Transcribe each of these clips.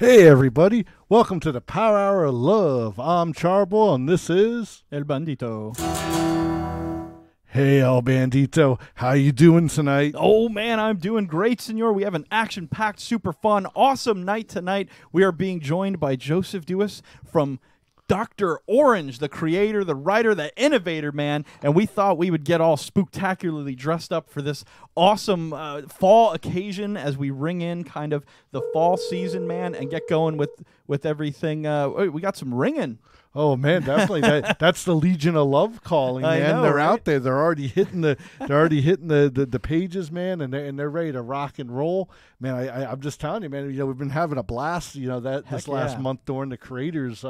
Hey everybody, welcome to the Power Hour of Love. I'm Charboil and this is El Bandito. Hey El Bandito, how you doing tonight? Oh man, I'm doing great, senor. We have an action-packed, super fun, awesome night tonight. We are being joined by Joseph Duis from Doctor Orange, the creator, the writer, the innovator, man. And we thought we would get all spooktacularly dressed up for this awesome fall occasion as we ring in kind of the fall season, man, and get going with everything. We got some ringing. Oh man, definitely. That's the Legion of Love calling, man. I know, they're right? out there. They're already hitting the pages, man, and they're ready to rock and roll. Man, I'm just telling you, man. We've been having a blast. This last month during the Creators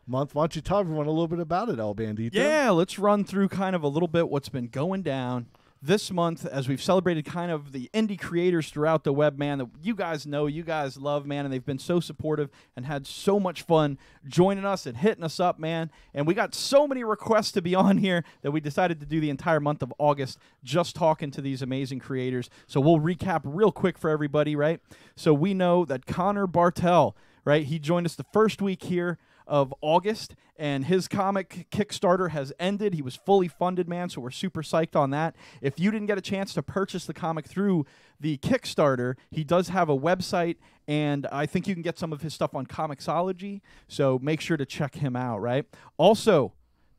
Month. Why don't you tell everyone a little bit about it, El Bandito? Yeah, let's run through kind of a little bit what's been going down this month as we've celebrated kind of the indie creators throughout the web, man, that you guys know, you guys love, man, and they've been so supportive and had so much fun joining us and hitting us up, man. And we got so many requests to be on here that we decided to do the entire month of August just talking to these amazing creators. So we'll recap real quick for everybody, right? So we know that Connor Bartel, right, he joined us the first week here of August, and his comic Kickstarter has ended. He was fully funded, man, so we're super psyched on that. If you didn't get a chance to purchase the comic through the Kickstarter, he does have a website, and I think you can get some of his stuff on Comixology, so make sure to check him out, right? Also,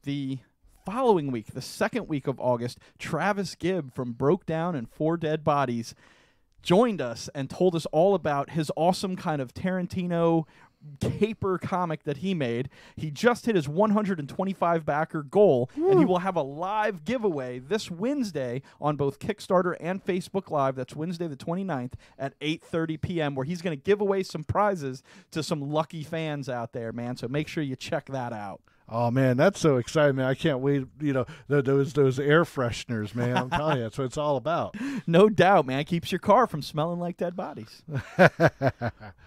the following week, the second week of August, Travis Gibb from Broke Down and Four Dead Bodies joined us and told us all about his awesome kind of Tarantino caper comic that he made. He just hit his 125 backer goal, and he will have a live giveaway this Wednesday on both Kickstarter and Facebook Live. That's Wednesday the 29th at 8:30 p.m. where he's going to give away some prizes to some lucky fans out there, man. So make sure you check that out. Oh man, that's so exciting, man! I can't wait. Those air fresheners, man. I'm telling you, that's what it's all about. No doubt, man. Keeps your car from smelling like dead bodies.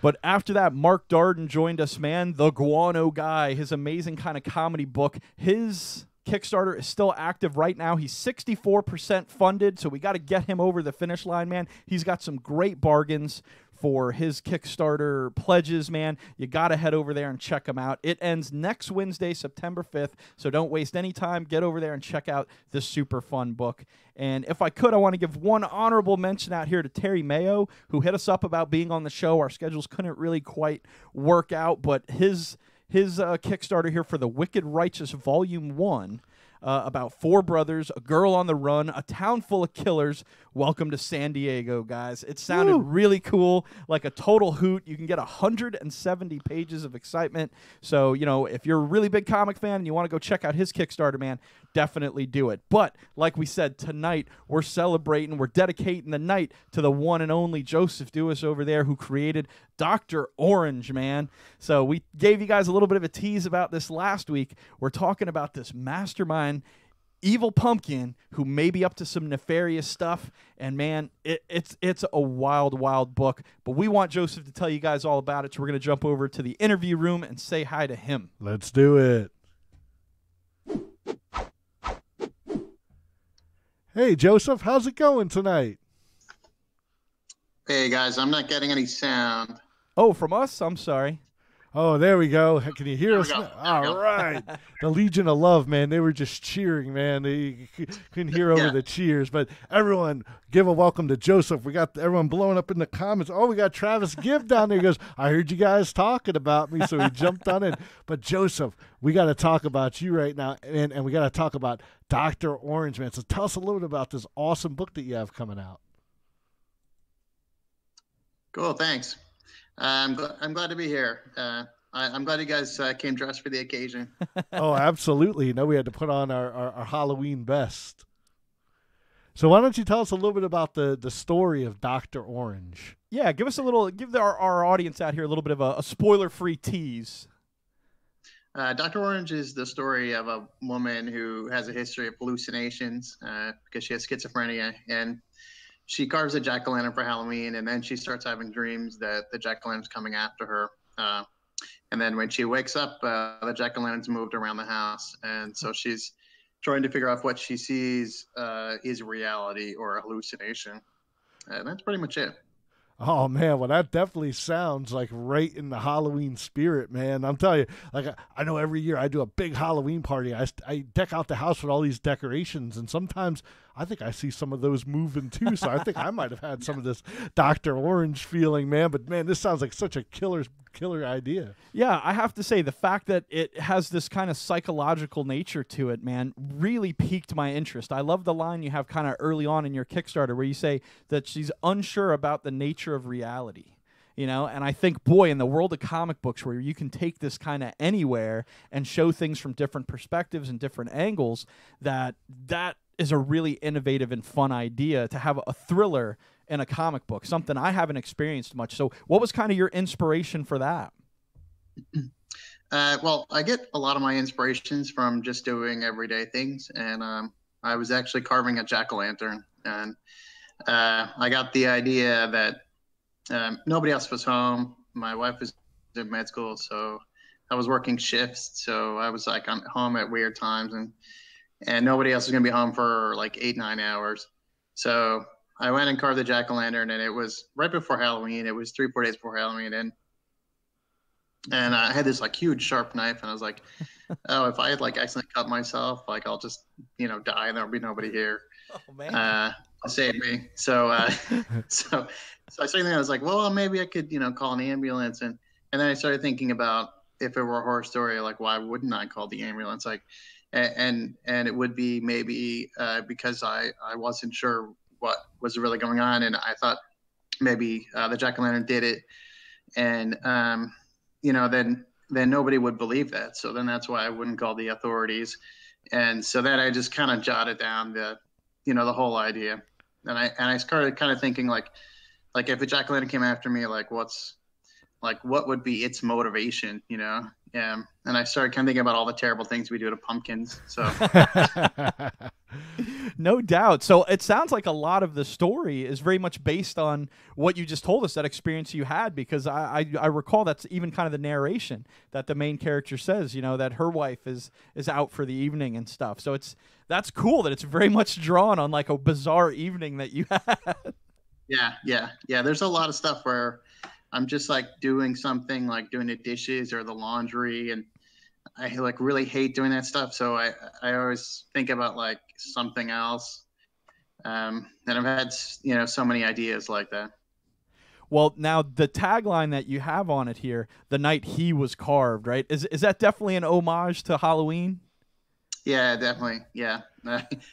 But after that, Mark Darden joined us, man. The Guano Guy, his amazing kind of comedy book. His Kickstarter is still active right now. He's 64% funded, so we got to get him over the finish line, man. He's got some great bargains for his Kickstarter pledges, man. You got to head over there and check him out. It ends next Wednesday, September 5th, so don't waste any time. Get over there and check out this super fun book. And if I could, I want to give one honorable mention out here to Terry Mayo, who hit us up about being on the show. Our schedules couldn't really quite work out, but his Kickstarter here for The Wicked Righteous Volume 1, about four brothers, a girl on the run, a town full of killers. Welcome to San Diego, guys. It sounded really cool, like a total hoot. You can get 170 pages of excitement. So, if you're a really big comic fan and you want to go check out his Kickstarter, man, definitely do it. But like we said, tonight we're celebrating, we're dedicating the night to the one and only Joseph Duis over there, who created Doctor Orange, man. So we gave you guys a little bit of a tease about this last week. We're talking about this mastermind evil pumpkin who may be up to some nefarious stuff, and man, it's a wild book. But we want Joseph to tell you guys all about it, so we're going to jump over to the interview room and say hi to him. Let's do it. Hey Joseph, how's it going tonight? Hey guys, I'm not getting any sound. Oh, from us? I'm sorry. Oh, there we go. Can you hear us? There we go. All right. The Legion of Love, man. They were just cheering, man. They couldn't hear over the cheers. But everyone, give a welcome to Joseph. We got everyone blowing up in the comments. Oh, we got Travis Gibb down there. He goes, I heard you guys talking about me, so he jumped on it. But Joseph, we got to talk about you right now, and we got to talk about Dr. Orange, man. So tell us a little bit about this awesome book that you have coming out. Cool, thanks. I'm glad to be here. I'm glad you guys came dressed for the occasion. Oh, absolutely. We had to put on our Halloween best. So why don't you tell us a little bit about the story of Dr. Orange? Yeah, give our audience out here a little bit of a spoiler-free tease. Dr. Orange is the story of a woman who has a history of hallucinations because she has schizophrenia, and she carves a jack-o'-lantern for Halloween, and then she starts having dreams that the jack-o'-lantern's coming after her. And then when she wakes up, the jack-o'-lantern's moved around the house, and so she's trying to figure out if what she sees is reality or a hallucination. And that's pretty much it. Oh man, well that definitely sounds like right in the Halloween spirit, man. I'm telling you, like I know every year I do a big Halloween party. I deck out the house with all these decorations, and sometimes I think I see some of those moving too. So I think I might have had some of this Doctor Orange feeling, man. But man, this sounds like such a killer idea. Yeah, I have to say the fact that it has this kind of psychological nature to it, man, really piqued my interest. I love the line you have kind of early on in your Kickstarter where you say that she's unsure about the nature of reality. You know, and I think, boy, in the world of comic books where you can take this kind of anywhere and show things from different perspectives and different angles, that is a really innovative and fun idea to have a thriller in a comic book, something I haven't experienced much. So what was kind of your inspiration for that? Well, I get a lot of my inspirations from just doing everyday things. And I was actually carving a jack-o'-lantern. And I got the idea that nobody else was home. My wife was in med school, so I was working shifts. So I was like, I'm home at weird times, and nobody else was going to be home for like 8-9 hours. So I went and carved the jack-o'-lantern, and it was right before Halloween. It was 3-4 days before Halloween. And I had this like huge sharp knife, and I was like, oh, if I had like accidentally cut myself, like I'll just, die and there'll be nobody here. Oh, man. To save me. So so I started thinking, I was like, well, maybe I could, call an ambulance. And then I started thinking about if it were a horror story, like why wouldn't I call the ambulance? Like, and it would be maybe because I wasn't sure what was really going on. And I thought maybe the jack-o'-lantern did it. And, then nobody would believe that. So then that's why I wouldn't call the authorities. And so then I just kind of jotted down the whole idea. And I started kind of thinking like if a jack-o'-lantern came after me, like what would be its motivation, And I started kind of thinking about all the terrible things we do to pumpkins. So no doubt. So it sounds like a lot of the story is very much based on what you just told us, that experience you had, because I recall that's even kind of the narration that the main character says, that her wife is out for the evening and stuff. So that's cool that it's very much drawn on like a bizarre evening that you had. Yeah. There's a lot of stuff where I'm just like doing something like doing the dishes or the laundry, and I like really hate doing that stuff. So I always think about like something else. And I've had, so many ideas like that. Well, now the tagline that you have on it here, "The night he was carved," right? Is that definitely an homage to Halloween? Yeah, definitely. Yeah.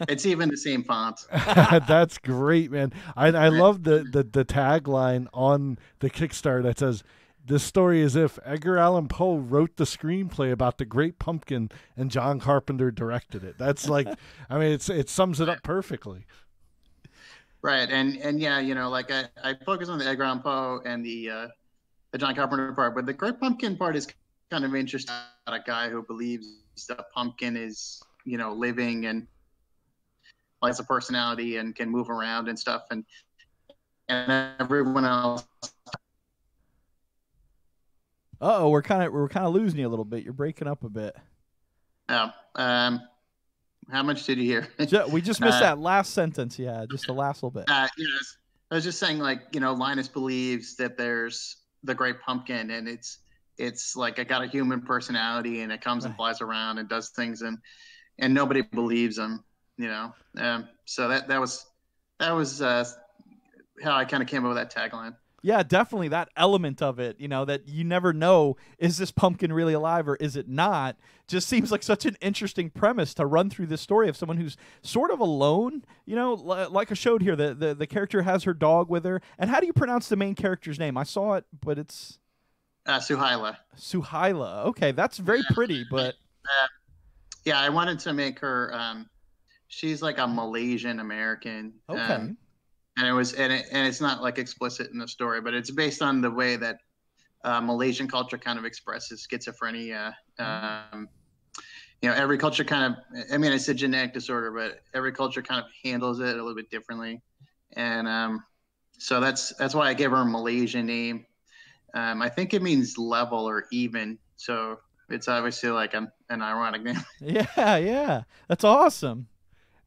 It's even the same font. That's great, man. I love the tagline on the Kickstarter that says, "This story is if Edgar Allan Poe wrote the screenplay about the Great Pumpkin and John Carpenter directed it." That's like, I mean, it sums it up perfectly. Right. And yeah, like I focus on the Edgar Allan Poe and the John Carpenter part, but the Great Pumpkin part is kind of interesting about a guy who believes the pumpkin is, living and has a personality and can move around and stuff, and everyone else. Uh-oh, we're kind of losing you a little bit. You're breaking up a bit. Oh, how much did you hear? We just missed that last sentence. Yeah, just the last little bit. Yes, I was just saying, like, Linus believes that there's the Great Pumpkin, and it's like it got a human personality, and it comes and flies around and does things, and nobody believes him, So that was how I kind of came up with that tagline. Yeah, definitely that element of it, that you never know, is this pumpkin really alive or is it not? Just seems like such an interesting premise to run through this story of someone who's sort of alone, like I showed here. The character has her dog with her. And how do you pronounce the main character's name? I saw it, but it's Suhaila. Suhaila. Okay, that's very pretty, but yeah, I wanted to make her. She's like a Malaysian American. Okay. And it's not like explicit in the story, but it's based on the way that Malaysian culture kind of expresses schizophrenia. Every culture kind of, I mean, it's a genetic disorder, but every culture kind of handles it a little bit differently. And so that's why I gave her a Malaysian name. I think it means level or even. So it's obviously like an ironic name. Yeah. That's awesome.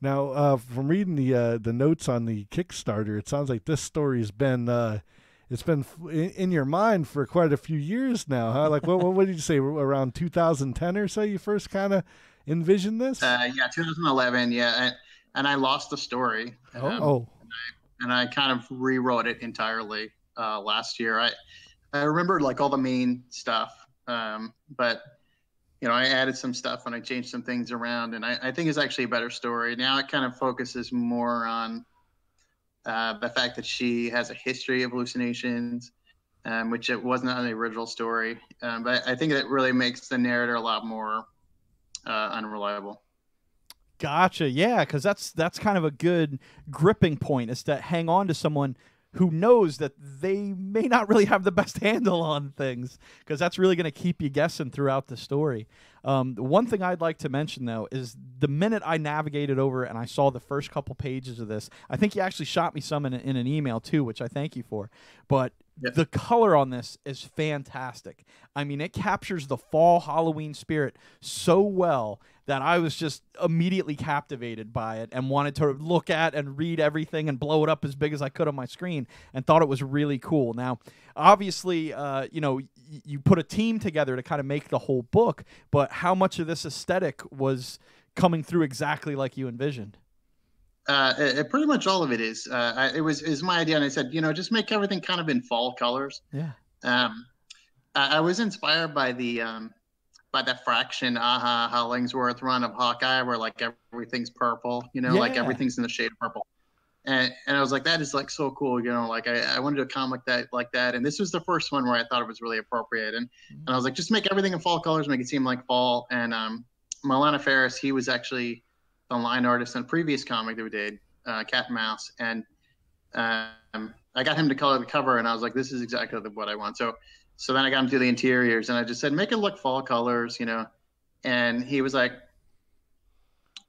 Now, from reading the notes on the Kickstarter, it sounds like this story's been it's been in your mind for quite a few years now, huh? Like, what did you say? Around 2010 or so, you first kind of envisioned this? Yeah, 2011. Yeah, and I lost the story. And I kind of rewrote it entirely last year. I remembered like all the main stuff, but I added some stuff and I changed some things around, and I think it's actually a better story. Now it kind of focuses more on the fact that she has a history of hallucinations, which it wasn't on the original story. But I think that really makes the narrator a lot more unreliable. Gotcha. Yeah, because that's kind of a good gripping point, is to hang on to someone who knows that they may not really have the best handle on things, because that's really going to keep you guessing throughout the story. One thing I'd like to mention, though, is the minute I navigated over and I saw the first couple pages of this, I think you actually shot me some in an email, too, which I thank you for. But the color on this is fantastic. I mean, it captures the fall Halloween spirit so well that I was just immediately captivated by it and wanted to look at and read everything and blow it up as big as I could on my screen, and thought it was really cool. Now, obviously, you put a team together to kind of make the whole book, but how much of this aesthetic was coming through exactly like you envisioned? Pretty much all of it is. It was my idea, and I said, just make everything kind of in fall colors. Yeah. I was inspired by that Fraction Hollingsworth run of Hawkeye, where like everything's purple, like everything's in the shade of purple. And I was like, that is like so cool, like I wanted to comic that like that. And this was the first one where I thought it was really appropriate. And I was like, just make everything in fall colors, make it seem like fall. And Milana Ferris, he was actually the line artist in a previous comic that we did, Cat and Mouse. And I got him to color the cover, and I was like, this is exactly what I want. So then I got him to do the interiors, and I just said, make it look fall colors, and he was like,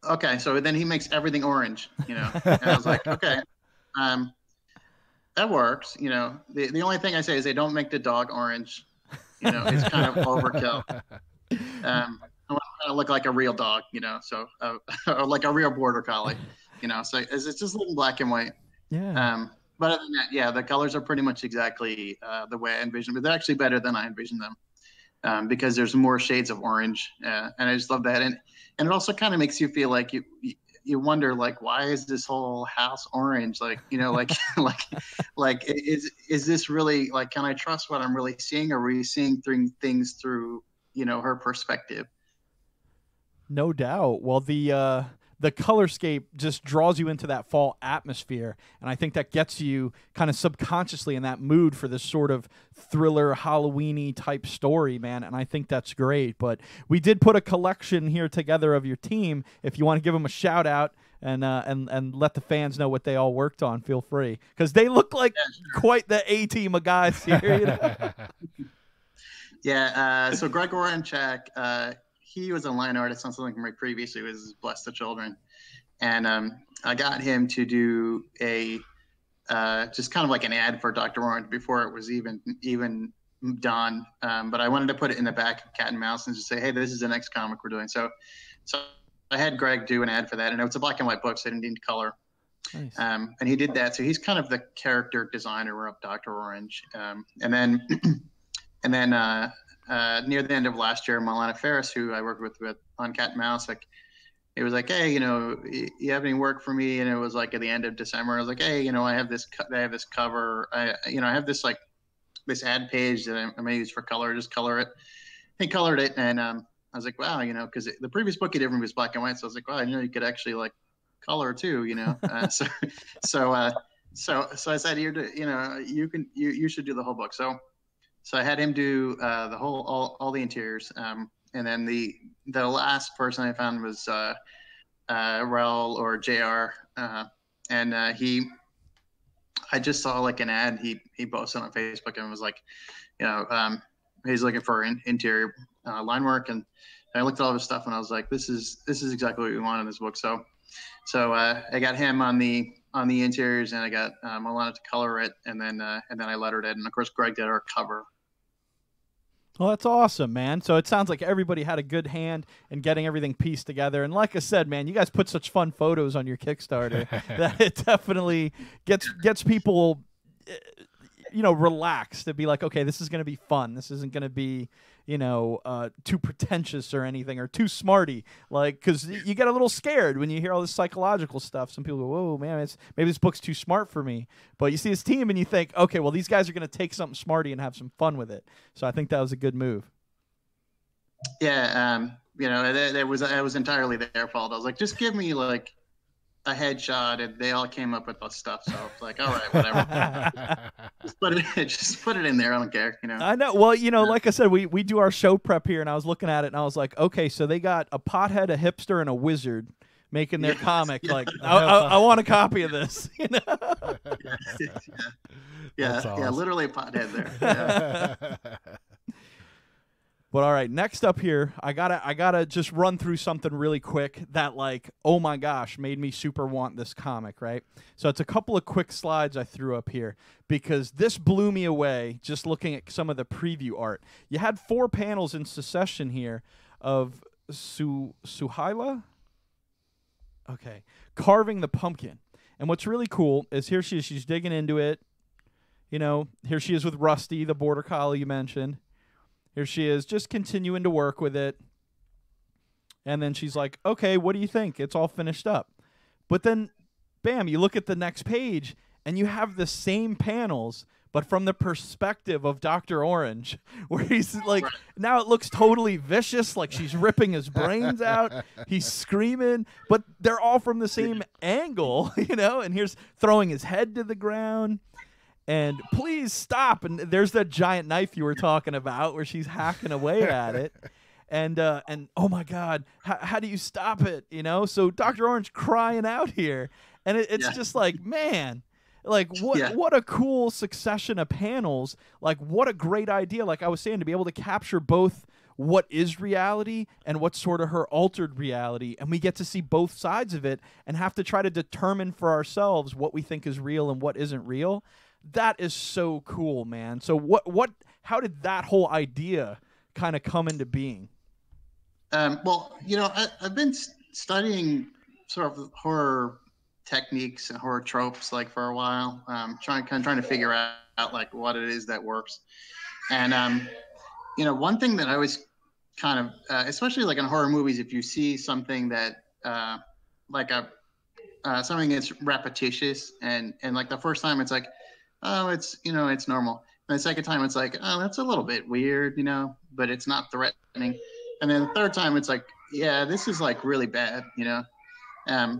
okay. So then he makes everything orange, and I was like, okay, that works. The only thing I say is they don't make the dog orange. It's kind of overkill. I want to look like a real dog, so or like a real border collie, so it's just a little black and white. Yeah. But other than that, yeah, the colors are pretty much exactly the way I envisioned, but they're actually better than I envisioned them, because there's more shades of orange, and I just love that. And it also kind of makes you feel like you wonder, like, why is this whole house orange? Like, like is this really, like, can I trust what I'm really seeing, or are we seeing things through, her perspective? No doubt. Well, the colorscape just draws you into that fall atmosphere, and I think that gets you kind of subconsciously in that mood for this sort of thriller, Halloween-y type story, man, and I think that's great. But we did put a collection here together of your team. If you want to give them a shout-out and let the fans know what they all worked on, feel free, because they look like quite the A-team of guys here. Yeah, so Greg Oranchak, he was a line artist on something from my previous. It was Bless the Children, and I got him to do a just kind of like an ad for Doctor Orange before it was even done. But I wanted to put it in the back of Cat and Mouse and just say, hey, this is the next comic we're doing. So I had Greg do an ad for that, and it was a black and white book, so I didn't need color. Nice. And he did that. So he's kind of the character designer of Doctor Orange. And then near the end of last year, Milana Ferris, who I worked with on Cat and Mouse, like, it was like, hey, you have any work for me? And it was like at the end of December, I was like, hey, I have this cover. I have this like this ad page that I'm gonna use for color. Just color it. He colored it, and I was like, wow, because the previous book he did was black and white. So I was like, wow, you could actually like color too, So I said, you should do the whole book. So I had him do the whole all the interiors, and then the last person I found was Raul or JR, and I just saw like an ad he posted on Facebook and was like, he's looking for interior line work, and I looked at all his stuff and I was like, this is exactly what we want in this book. So I got him on the interiors, and I got Milana to color it, and then I lettered it, and of course Greg did our cover. Well, that's awesome, man. So it sounds like everybody had a good hand in getting everything pieced together. And like I said, man, you guys put such fun photos on your Kickstarter that it definitely gets people relaxed to be like, okay, this is going to be fun. This isn't going to be, too pretentious or anything or too smarty. Like, because you get a little scared when you hear all this psychological stuff. Some people go, whoa, man, maybe this book's too smart for me. But you see this team and you think, okay, well, these guys are going to take something smarty and have some fun with it. So I think that was a good move. Yeah, it was entirely their fault. I was like, just give me like a headshot, and they all came up with the stuff. So it's like, all right, whatever. just put it in there. I don't care. I know. Well, like I said, we do our show prep here, and I was looking at it, and I was like, okay, so they got a pothead, a hipster, and a wizard making their comic. Yeah. Like, I want a copy of this. Yeah, awesome. Literally a pothead there. Yeah. But all right, next up here, I gotta just run through something really quick that, like, oh my gosh, made me super want this comic, right? So it's a couple of quick slides I threw up here because this blew me away just looking at some of the preview art. You had 4 panels in succession here of Suhaila, okay, carving the pumpkin. And what's really cool is here she is, she's digging into it. Here she is with Rusty, the border collie you mentioned. Here she is, just continuing to work with it. And then she's like, okay, what do you think? It's all finished up. But then, bam, you look at the next page, and you have the same panels, but from the perspective of Dr. Orange, where he's like, now it looks totally vicious, like she's ripping his brains out. He's screaming, but they're all from the same angle, and here's throwing his head to the ground. And please stop. And there's that giant knife you were talking about where she's hacking away at it. And oh, my God, how do you stop it? So Dr. Orange crying out here. And it's just like, man, like what a cool succession of panels. Like, what a great idea. Like I was saying, to be able to capture both what is reality and what's sort of her altered reality. And we get to see both sides of it and have to try to determine for ourselves what we think is real and what isn't real. That is so cool, man. So how did that whole idea kind of come into being? Well, I've been studying sort of horror techniques and horror tropes like for a while, trying to figure out like what it is that works. And, one thing that I was kind of, especially like in horror movies, if you see something that something that's repetitious and like the first time it's like, oh, it's normal. And the second time it's like, oh, that's a little bit weird, but it's not threatening. And then the third time it's like, yeah, this is like really bad, and I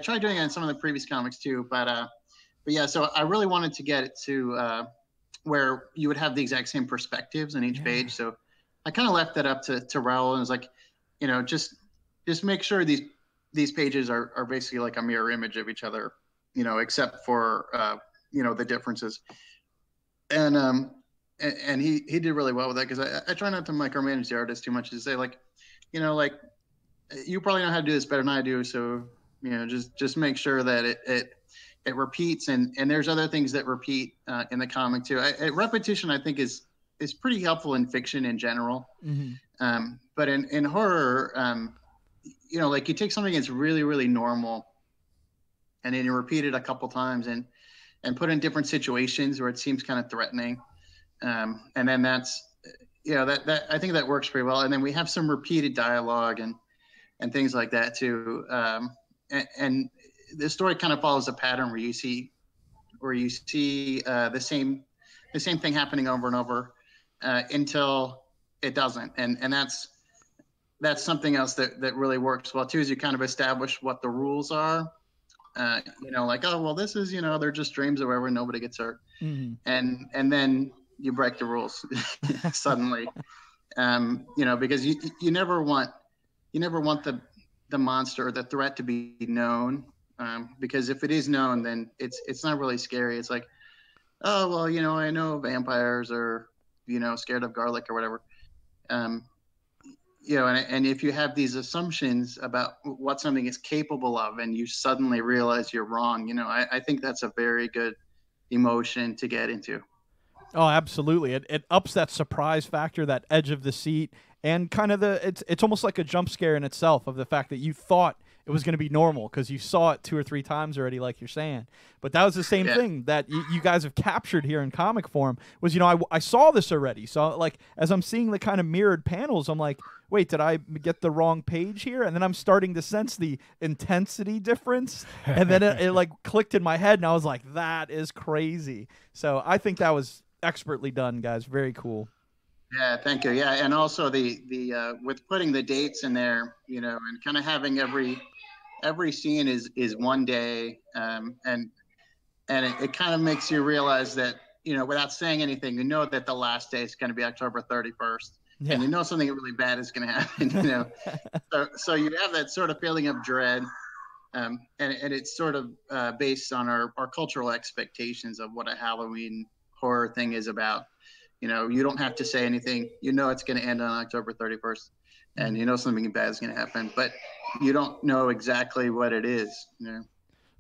tried doing it in some of the previous comics too, but yeah, so I really wanted to get it to where you would have the exact same perspectives on each page. So I kind of left that up to Raul and was like, just make sure these pages are basically like a mirror image of each other, except for the differences. And he did really well with that, because I try not to micromanage the artist too much, to say like, like, you probably know how to do this better than I do, so just make sure that it repeats, and there's other things that repeat in the comic too. Repetition, I think, is pretty helpful in fiction in general. Mm-hmm. But in horror, like you take something that's really, really normal, and then you repeat it a couple times and put it in different situations where it seems kind of threatening. And then that's, that I think that works pretty well. And then we have some repeated dialogue and things like that too. And the story kind of follows a pattern where you see the same thing happening over and over until it doesn't. And that's something else that really works well too, is you kind of establish what the rules are. Like, oh, well, this is, they're just dreams or whatever, nobody gets hurt. Mm-hmm. And then you break the rules suddenly, because you never want the monster or the threat to be known, because if it is known, then it's not really scary. It's like, oh, well, I know vampires are, scared of garlic or whatever. And if you have these assumptions about what something is capable of and you suddenly realize you're wrong, I think that's a very good emotion to get into. Oh, absolutely. It ups that surprise factor, that edge of the seat, and kind of it's almost like a jump scare in itself, of the fact that you thought it was going to be normal because you saw it 2 or 3 times already, like you're saying. But that was the same thing that you guys have captured here in comic form. Was, you know, I saw this already. So like as I'm seeing the kind of mirrored panels, I'm like, wait, did I get the wrong page here? And then I'm starting to sense the intensity difference. And then it like clicked in my head, and I was like, that is crazy. So I think that was expertly done, guys. Very cool. Yeah, thank you. Yeah, and also the with putting the dates in there, you know, and kind of having every scene is one day, and it kind of makes you realize that, you know, without saying anything, you know that the last day is going to be October 31st, and you know something really bad is going to happen. You know, so you have that sort of feeling of dread, and it's sort of based on our cultural expectations of what a Halloween horror thing is about. You know, you don't have to say anything. You know it's going to end on October 31st, and you know something bad is going to happen, but you don't know exactly what it is. You know?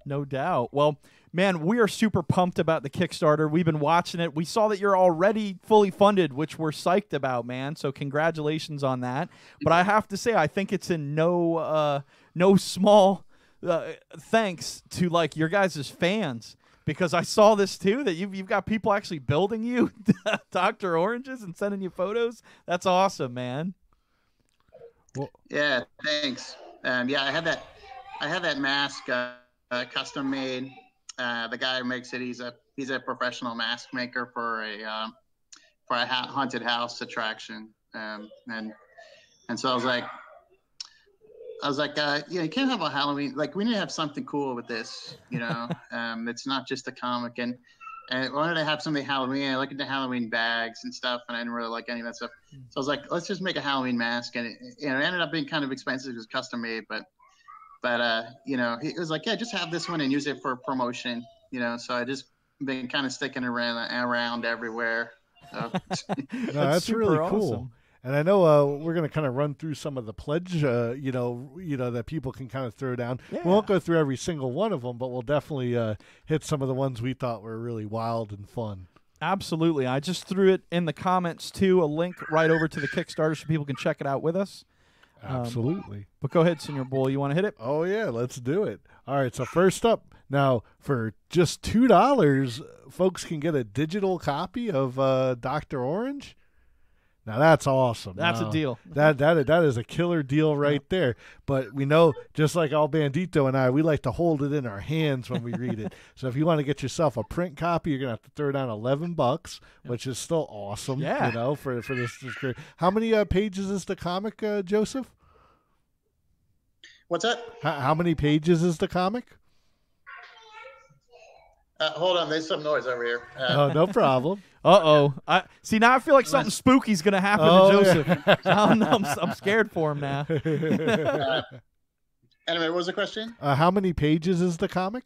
No doubt. Well, man, we are super pumped about the Kickstarter. We've been watching it. We saw that you're already fully funded, which we're psyched about, man. So congratulations on that. But I have to say, I think it's in no small thanks to like your guys' fans. Because I saw this too, that you've got people actually building you Dr. Oranges and sending you photos. That's awesome, man. Well, yeah, thanks. Yeah, I had that mask custom made. The guy who makes it, he's a professional mask maker for a haunted house attraction. And so I was like, yeah, you can't have a Halloween. Like, we need to have something cool with this, you know. It's not just a comic, and I wanted to have something Halloween. I looked into Halloween bags and stuff, and I didn't really like any of that stuff. So I was like, let's just make a Halloween mask, and it ended up being kind of expensive. It was custom made, but you know, it was like, yeah, just have this one and use it for promotion, you know. So I just been kind of sticking around everywhere. So. No, that's really cool. Awesome. And I know we're going to kind of run through some of the pledge, you know, that people can kind of throw down. Yeah. We won't go through every single one of them, but we'll definitely hit some of the ones we thought were really wild and fun. Absolutely. I just threw it in the comments, too, a link right over to the Kickstarter so people can check it out with us. Absolutely. But go ahead, Senor Bull. You want to hit it? Oh, yeah. Let's do it. All right. So first up, now for just $2, folks can get a digital copy of Dr. Orange. Now that's awesome. That's a deal. That is a killer deal right there. But we know, just like all Bandito and I, we like to hold it in our hands when we read it. So if you want to get yourself a print copy, you're gonna have to throw down $11, which is still awesome. Yeah. You know, for this great. How many pages is the comic, Joseph? What's that? How many pages is the comic? Hold on, there's some noise over here. Oh, no problem. Uh-oh. See, now I feel like something spooky's going to happen to Joseph. Yeah. I'm scared for him now. Anyway, what was the question? How many pages is the comic?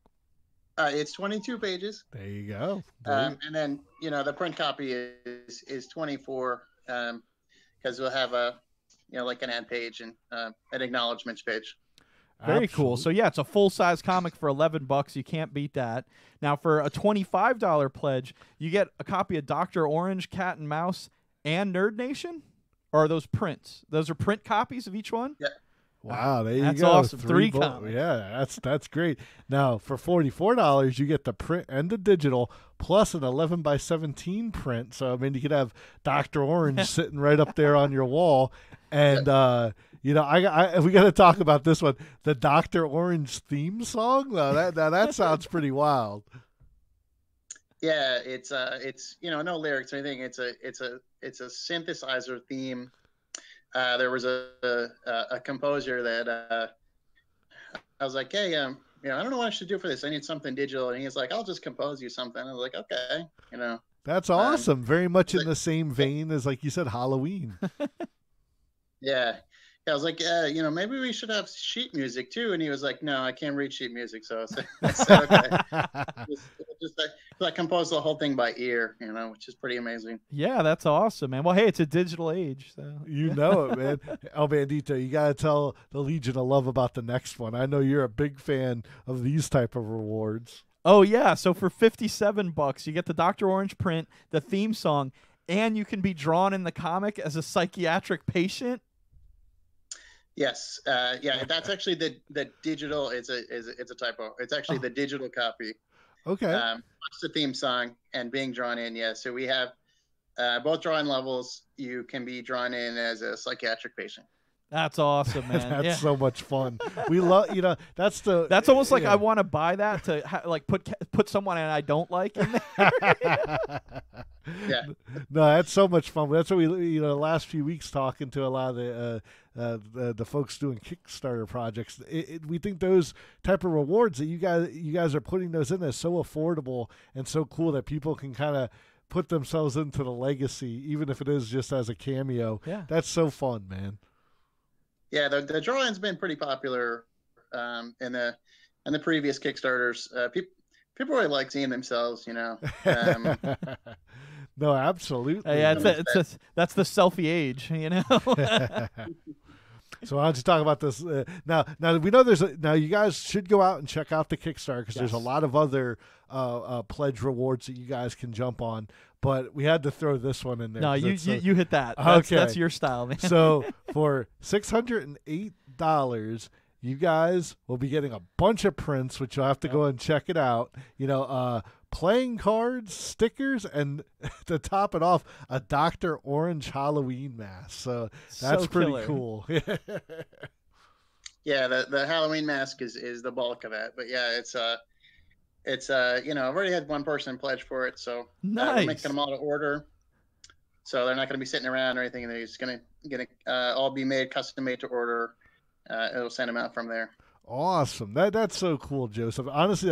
It's 22 pages. There you go. And then, you know, the print copy is 24, because we'll have like an end page and an acknowledgments page. Very Absolutely. cool. So, yeah, it's a full-size comic for $11. You can't beat that. Now, for a $25 pledge, you get a copy of Doctor Orange, Cat and Mouse, and Nerd Nation? Or are those prints? Those are print copies of each one? Yeah. Wow, there you go. That's awesome. Three comics. Yeah, that's great. Now, for $44, you get the print and the digital, plus an 11x17 print. So, I mean, you could have Dr. Orange sitting right up there on your wall. And, you know, we got to talk about this one, the Dr. Orange theme song. Now that sounds pretty wild. Yeah, it's you know, no lyrics or anything. It's a synthesizer theme. There was a composer that I was like, hey, you know, I don't know what I should do for this. I need something digital, and he's like, I'll just compose you something. I was like, okay, you know. That's awesome. Very much in the same vein as, like you said, Halloween. Yeah. I was like, yeah, you know, maybe we should have sheet music too. And he was like, no, I can't read sheet music. So I said, okay. I composed the whole thing by ear, you know, which is pretty amazing. Yeah, that's awesome, man. Well, hey, it's a digital age. So. You know it, man. El Bandito, you got to tell the Legion of Love about the next one. I know you're a big fan of these type of rewards. Oh, yeah. So for $57, you get the Dr. Orange print, the theme song, and you can be drawn in the comic as a psychiatric patient. Yes. Yeah, that's actually the digital. It's a typo. It's actually the digital copy. Okay. Plus the theme song and being drawn in. Yeah. So we have both drawing levels. You can be drawn in as a psychiatric patient. That's awesome, man. That's so much fun. We love, that's almost like I want to buy that to like put someone I don't like in there. Yeah. No, that's so much fun. That's what we, the last few weeks talking to a lot of the folks doing Kickstarter projects. We think those type of rewards that you guys are putting those in is so affordable and so cool that people can kind of put themselves into the legacy, even if it is just as a cameo. Yeah. That's so fun, man. Yeah, the drawing's been pretty popular in the previous Kickstarters. People really like seeing themselves, No, absolutely. Yeah, that's the selfie age, So why don't you talk about this now? We know now you guys should go out and check out the Kickstarter because there's a lot of other pledge rewards that you guys can jump on. But we had to throw this one in there. No, you hit that. That's your style, man. So for $608, you guys will be getting a bunch of prints, which you'll have to go and check it out. Playing cards, stickers, and to top it off, a Doctor Orange Halloween mask. So that's pretty cool. Yeah, the Halloween mask is the bulk of that. But yeah, it's I've already had one person pledge for it, so nice. We're making them all to order. So they're not going to be sitting around or anything, and they're just going to all be made, custom made to order. It'll send them out from there. Awesome. That's so cool, Joseph. Honestly,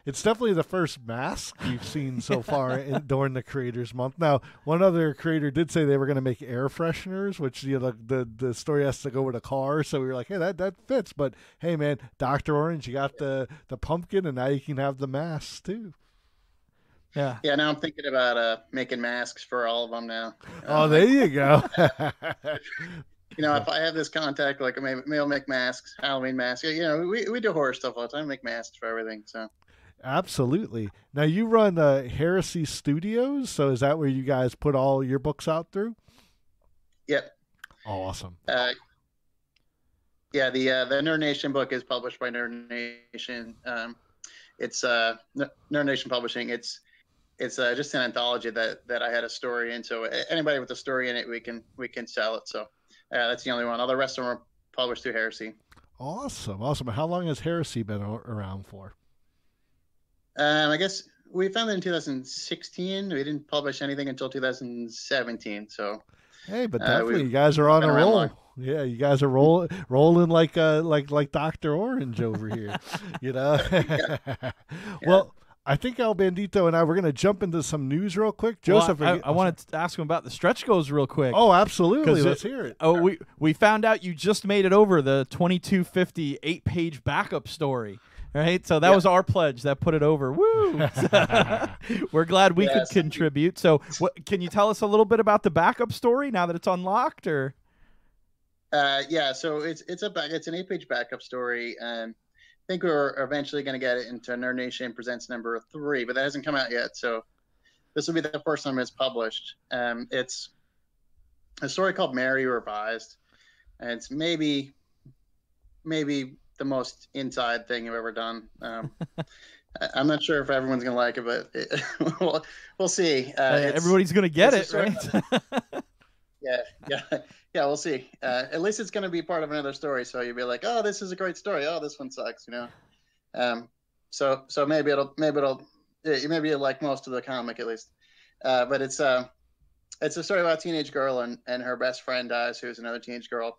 it's definitely the first mask we've seen so far during the Creators Month. Now, one other creator did say they were going to make air fresheners, which the story has to go with a car. So we were like, hey, that fits. But hey, man, Dr. Orange, you got the pumpkin, and now you can have the masks too. Yeah. Yeah. Now I'm thinking about making masks for all of them now. Oh, there you go. If I have this contact, like maybe I'll make masks, Halloween masks. We do horror stuff all the time. Make masks for everything. So. Absolutely. Now you run Heresy Studios, so is that where you guys put all your books out through? Yep. Awesome. Yeah, the Nerd Nation book is published by Nerd Nation. It's Nerd Nation Publishing. It's just an anthology that I had a story in. So anybody with a story in it, we can sell it. So that's the only one. All the rest of them are published through Heresy. Awesome. How long has Heresy been around for? I guess we founded in 2016. We didn't publish anything until 2017. So, hey, but definitely you guys are on a roll. Long. Yeah, you guys are rolling like Doctor Orange over here. Yeah. Well, I think El Bandito and I were going to jump into some news real quick. Joseph, I wanted to ask him about the stretch goals real quick. Oh, absolutely. Let's hear it. Oh, we found out you just made it over the 2250 8-page backup story. Right, so that was our pledge that put it over. Woo! We're glad we could contribute. So, can you tell us a little bit about the backup story now that it's unlocked, or? Yeah, so it's an 8-page backup story. I think we're eventually going to get it into Nerd Nation Presents number 3, but that hasn't come out yet. So this will be the first time it's published. It's a story called Mary Revised, and it's maybe the most inside thing I've ever done. I'm not sure if everyone's gonna like it, but we'll see. Everybody's gonna get it, right? Yeah. We'll see. At least it's gonna be part of another story, so you'll be like, "Oh, this is a great story. Oh, this one sucks," So maybe you'll like most of the comic at least. But it's a story about a teenage girl and her best friend dies, who's another teenage girl.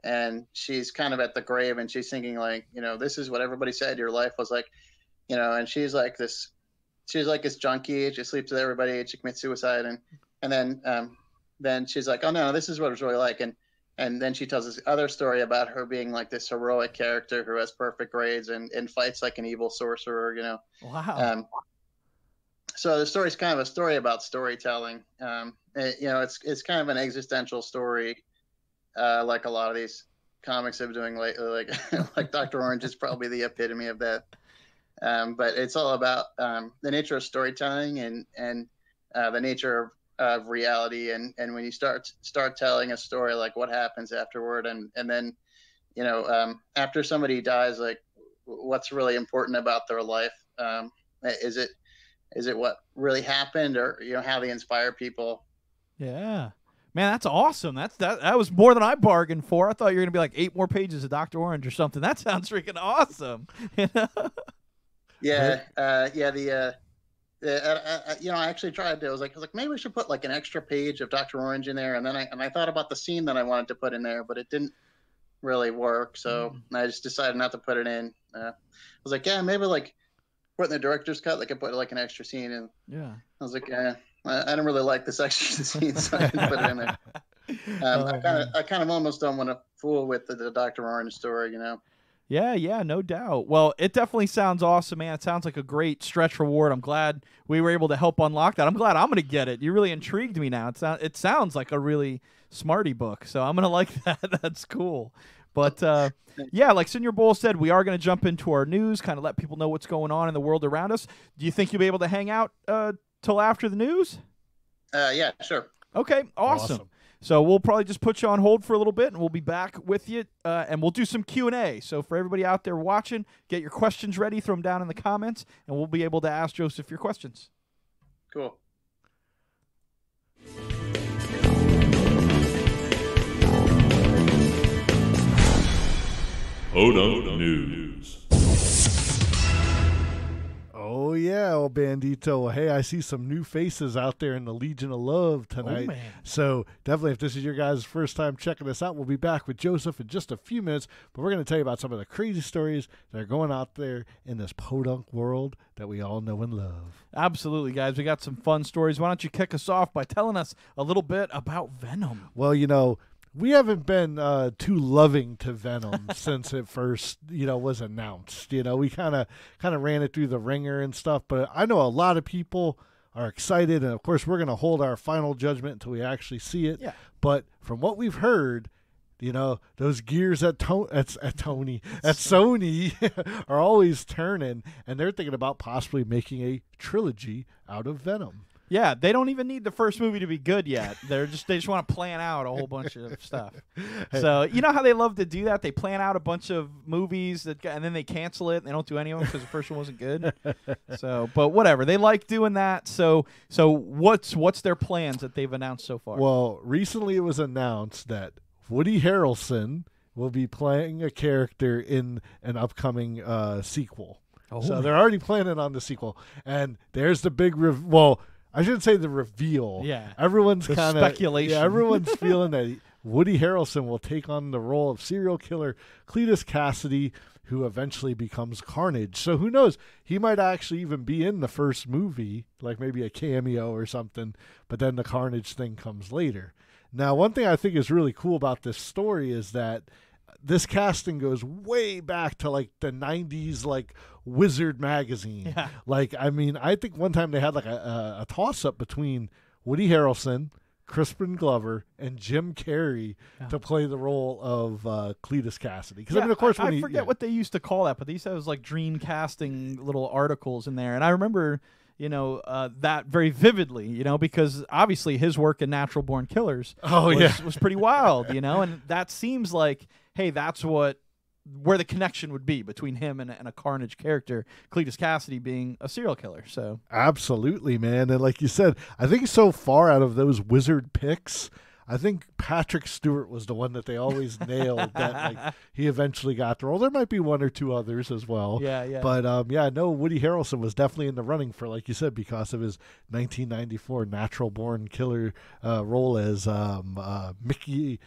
And she's kind of at the grave, and she's thinking like, this is what everybody said your life was like, and she's like this junkie. She sleeps with everybody. She commits suicide, and then she's like, oh no, this is what it was really like, and then she tells this other story about her being like this heroic character who has perfect grades and fights like an evil sorcerer. Wow. So the story's kind of a story about storytelling. It's kind of an existential story. Like a lot of these comics I've been doing lately, like Doctor Orange is probably the epitome of that. But it's all about the nature of storytelling and the nature of reality, and when you start telling a story, like what happens afterward, and then after somebody dies, like what's really important about their life. Is it what really happened, or how they inspire people? Yeah. Man, that's awesome. That was more than I bargained for. I thought you were gonna be like 8 more pages of Dr. Orange or something. That sounds freaking awesome. Yeah. I actually tried to. I was like, maybe we should put like an extra page of Dr. Orange in there, and then I thought about the scene that I wanted to put in there, but it didn't really work, so I just decided not to put it in. I was like, yeah, maybe like put in the director's cut, they could put like an extra scene in. Yeah. I was like, I don't really like this extra scene, so I didn't put it in there. I kind of almost don't want to fool with the Dr. Orange story, Yeah, no doubt. Well, it definitely sounds awesome, man. It sounds like a great stretch reward. I'm glad we were able to help unlock that. I'm glad I'm going to get it. You really intrigued me now. It sounds like a really smarty book, so I'm going to like that. That's cool. But, yeah, like Senior Bull said, we are going to jump into our news, kind of let people know what's going on in the world around us. Do you think you'll be able to hang out till after the news? Yeah, sure. Okay, awesome. So we'll probably just put you on hold for a little bit, and we'll be back with you, and we'll do some Q&A. So for everybody out there watching, get your questions ready, throw them down in the comments, and we'll be able to ask Joseph your questions. Cool. PoDunk News. Oh, yeah, old Bandito. Hey, I see some new faces out there in the Legion of Love tonight. Oh, man. So definitely, if this is your guys' first time checking us out, we'll be back with Joseph in just a few minutes. But we're going to tell you about some of the crazy stories that are going out there in this PoDunk world that we all know and love. Absolutely, guys. We got some fun stories. Why don't you kick us off by telling us a little bit about Venom? Well, we haven't been too loving to Venom since it first, was announced. We kind of ran it through the ringer and stuff. But I know a lot of people are excited, and of course, we're going to hold our final judgment until we actually see it. Yeah. But from what we've heard, those gears at Sony are always turning, and they're thinking about possibly making a trilogy out of Venom. Yeah, they don't even need the first movie to be good yet. They just want to plan out a whole bunch of stuff. So you know how they love to do that? They plan out a bunch of movies and then they cancel it. And they don't do any of them because the first one wasn't good. So, but whatever, they like doing that. So what's their plans that they've announced so far? Well, recently it was announced that Woody Harrelson will be playing a character in an upcoming sequel. So they're already planning on the sequel, and there's the big I shouldn't say the reveal. Yeah. Everyone's kind of speculation. Yeah, everyone's feeling that Woody Harrelson will take on the role of serial killer Cletus Cassidy, who eventually becomes Carnage. So who knows? He might actually even be in the first movie, like maybe a cameo or something, but then the Carnage thing comes later. Now, one thing I think is really cool about this story is that this casting goes way back to like the 90s, like Wizard magazine. Yeah. I think one time they had like a toss up between Woody Harrelson, Crispin Glover, and Jim Carrey to play the role of Cletus Cassidy. Because of course, I forget what they used to call that, but they used to have like dream casting little articles in there, and I remember that very vividly, because obviously his work in Natural Born Killers was pretty wild, and that seems like, hey, that's where the connection would be between him and a Carnage character, Cletus Cassidy being a serial killer. So absolutely, man. And like you said, I think so far out of those Wizard picks, I think Patrick Stewart was the one that they always nailed that he eventually got the role. There might be one or two others as well. Yeah. But no, Woody Harrelson was definitely in the running for, like you said, because of his 1994 Natural Born Killer role as Mickey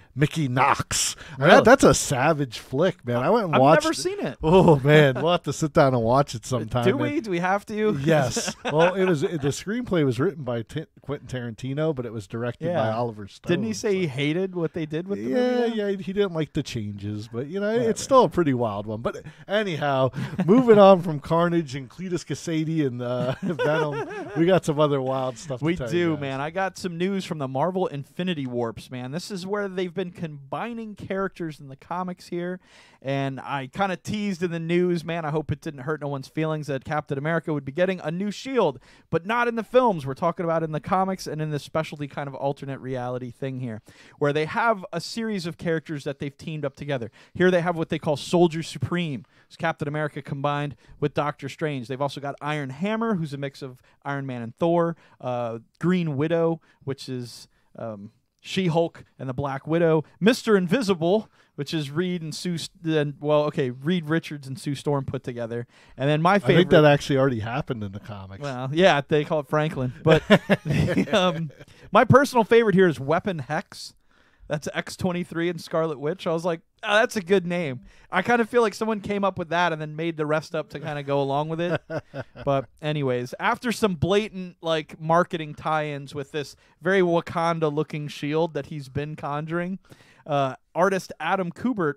Knox. Really? That's a savage flick, man. I went and watched. I've never seen it. Oh man, we'll have to sit down and watch it sometime. Do we? Do we have to? Yes. Well, the screenplay was written by Quentin Tarantino, but it was directed by Oliver Stone. he say he hated what they did with the movie? Yeah, he didn't like the changes, but it's still a pretty wild one. But anyhow, moving on from Carnage and Cletus Kasady and Venom, we got some other wild stuff. We to tell do, you guys. man. I got some news from the Marvel Infinity Warps, man. This is where they've been combining characters in the comics here, and I kind of teased in the news, man. I hope it didn't hurt no one's feelings that Captain America would be getting a new shield, but not in the films. We're talking about in the comics and in this specialty kind of alternate reality thing here, where they have a series of characters that they've teamed up together. Here they have what they call Soldier Supreme. It's Captain America combined with Doctor Strange. They've also got Iron Hammer, who's a mix of Iron Man and Thor, Green Widow, which is She-Hulk and the Black Widow, Mr. Invisible, which is Reed and Sue, Reed Richards and Sue Storm put together. And then my favorite... I think that actually already happened in the comics. Well, yeah, they call it Franklin. But my personal favorite here is Weapon Hex. That's X-23 and Scarlet Witch. I was like, oh, that's a good name. I kind of feel like someone came up with that and then made the rest up to kind of go along with it. But anyways, after some blatant like marketing tie-ins with this very Wakanda-looking shield that he's been conjuring, artist Adam Kubert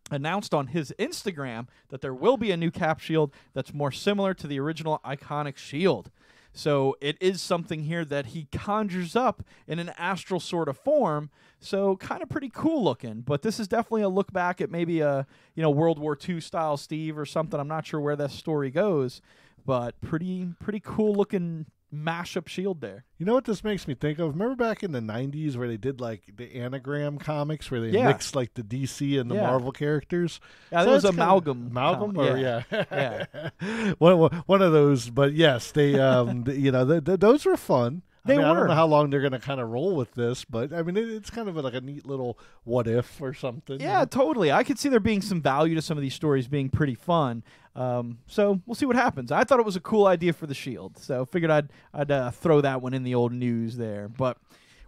announced on his Instagram that there will be a new Cap shield that's more similar to the original iconic shield. So it is something here that he conjures up in an astral sort of form. So kind of pretty cool looking. But this is definitely a look back at maybe a World War II style Steve or something. I'm not sure where that story goes, but pretty cool looking mashup shield there. You know what this makes me think of? Remember back in the 90s where they did like the anagram comics where they mixed like the DC and the Marvel characters? Yeah, that was amalgam. Amalgam? Yeah. One of those, but yes, they those were fun. I don't know how long they're going to kind of roll with this, but I mean, it's kind of like a neat little what if or something. Yeah, totally. I could see there being some value to some of these stories being pretty fun. So we'll see what happens. I thought it was a cool idea for the Shield, so figured I'd throw that one in the old news there. But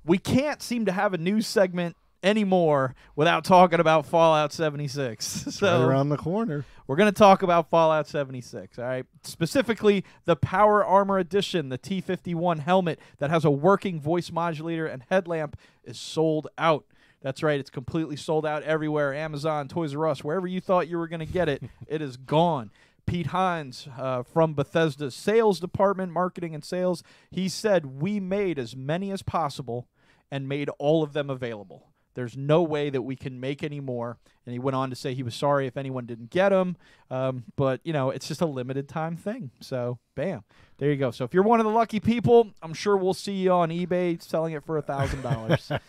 we can't seem to have a news segment anymore without talking about Fallout 76. So right around the corner. We're going to talk about Fallout 76, all right? Specifically, the Power Armor Edition, the T-51 helmet that has a working voice modulator and headlamp is sold out. That's right, it's completely sold out everywhere. Amazon, Toys R Us, wherever you thought you were going to get it, it is gone. Pete Hines from Bethesda's sales department, marketing and sales, he said, we made as many as possible and made all of them available. There's no way that we can make any more. And he went on to say he was sorry if anyone didn't get them. But, it's just a limited time thing. So, bam. There you go. So if you're one of the lucky people, I'm sure we'll see you on eBay selling it for $1,000.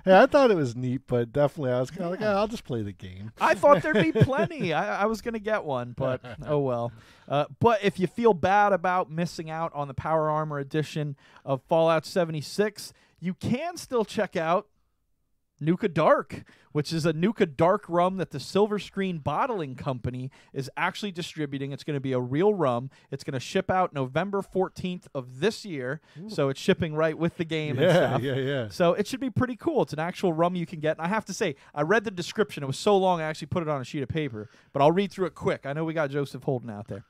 Hey, I thought it was neat, but definitely I was kind of like, I'll just play the game. I thought there'd be plenty. I was going to get one, but oh well. But if you feel bad about missing out on the Power Armor Edition of Fallout 76, you can still check out Nuka Dark, which is a Nuka Dark rum that the Silver Screen Bottling Company is actually distributing. It's going to be a real rum. It's going to ship out November 14th of this year, so it's shipping right with the game and stuff. Yeah. So it should be pretty cool. It's an actual rum you can get. And I have to say, I read the description. It was so long I actually put it on a sheet of paper, but I'll read through it quick. I know we got Joseph holding out there.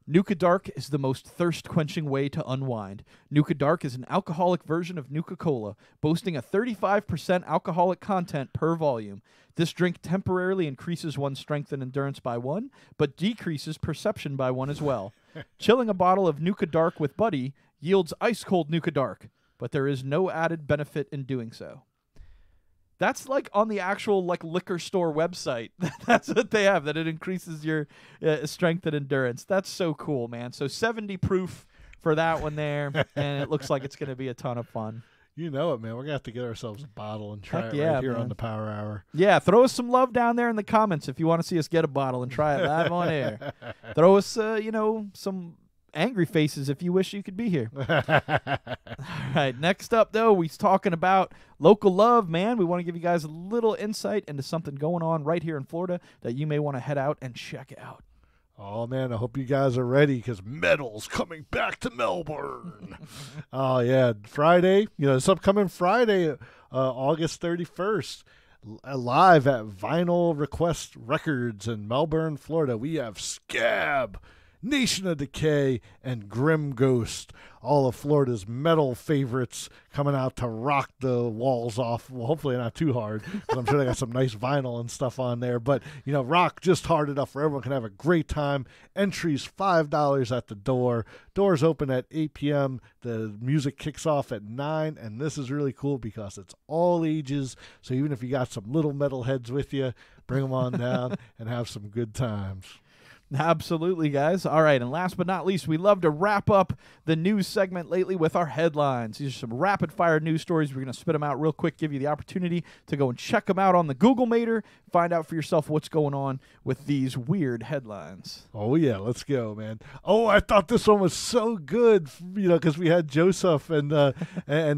Nuka Dark is the most thirst-quenching way to unwind. Nuka Dark is an alcoholic version of Nuka-Cola, boasting a 35% alcoholic content per volume. This drink temporarily increases one's strength and endurance by 1, but decreases perception by 1 as well. Chilling a bottle of Nuka Dark with Buddy yields ice-cold Nuka Dark, but there is no added benefit in doing so. That's like on the actual liquor store website. That's what they have, that it increases your strength and endurance. That's so cool, man. So 70 proof for that one there, and it looks like it's going to be a ton of fun. You know it, man. We're going to have to get ourselves a bottle and try it right here on the Power Hour. Yeah, throw us some love down there in the comments if you want to see us get a bottle and try it live on air. Throw us, some angry faces if you wish you could be here. All right, next up, though, we're talking about local love, man. We want to give you guys a little insight into something going on right here in Florida that you may want to head out and check out. Oh, man, I hope you guys are ready because metal's coming back to Melbourne. Oh, yeah, Friday, this upcoming Friday, August 31st, live at Vinyl Request Records in Melbourne, Florida. We have Scab. Nation of Decay, and Grim Ghost. All of Florida's metal favorites coming out to rock the walls off. Well, hopefully not too hard, because I'm sure they got some nice vinyl and stuff on there. But, rock just hard enough where everyone can have a great time. Entries $5 at the door. Doors open at 8 p.m. The music kicks off at 9, and this is really cool because it's all ages. So even if you got some little metal heads with you, bring them on down and have some good times. Absolutely, guys. All right, and last but not least, we love to wrap up the news segment lately with our headlines. These are some rapid-fire news stories. We're going to spit them out real quick, give you the opportunity to go and check them out on the Google Mater, find out for yourself what's going on with these weird headlines. Oh, yeah, let's go, man. Oh, I thought this one was so good, because we had Joseph and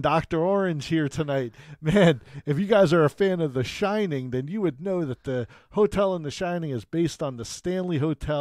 Doctor Orange here tonight. Man, if you guys are a fan of The Shining, then you would know that the hotel in The Shining is based on the Stanley Hotel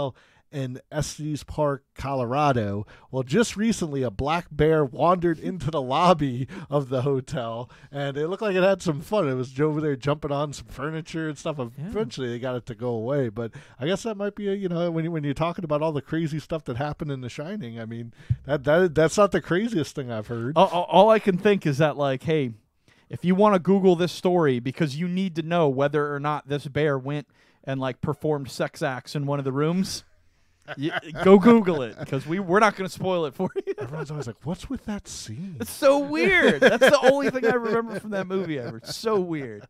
in Estes Park, Colorado. Well, just recently, a black bear wandered into the lobby of the hotel, and it looked like it had some fun. It was over there jumping on some furniture and stuff. Eventually, they got it to go away, but I guess that might be when you're talking about all the crazy stuff that happened in The Shining. I mean, that's not the craziest thing I've heard. All I can think is that, hey, if you want to Google this story because you need to know whether or not this bear went and performed sex acts in one of the rooms, go Google it, because we're not going to spoil it for you. Everyone's always like, what's with that scene? It's so weird. That's the only thing I remember from that movie ever. It's so weird.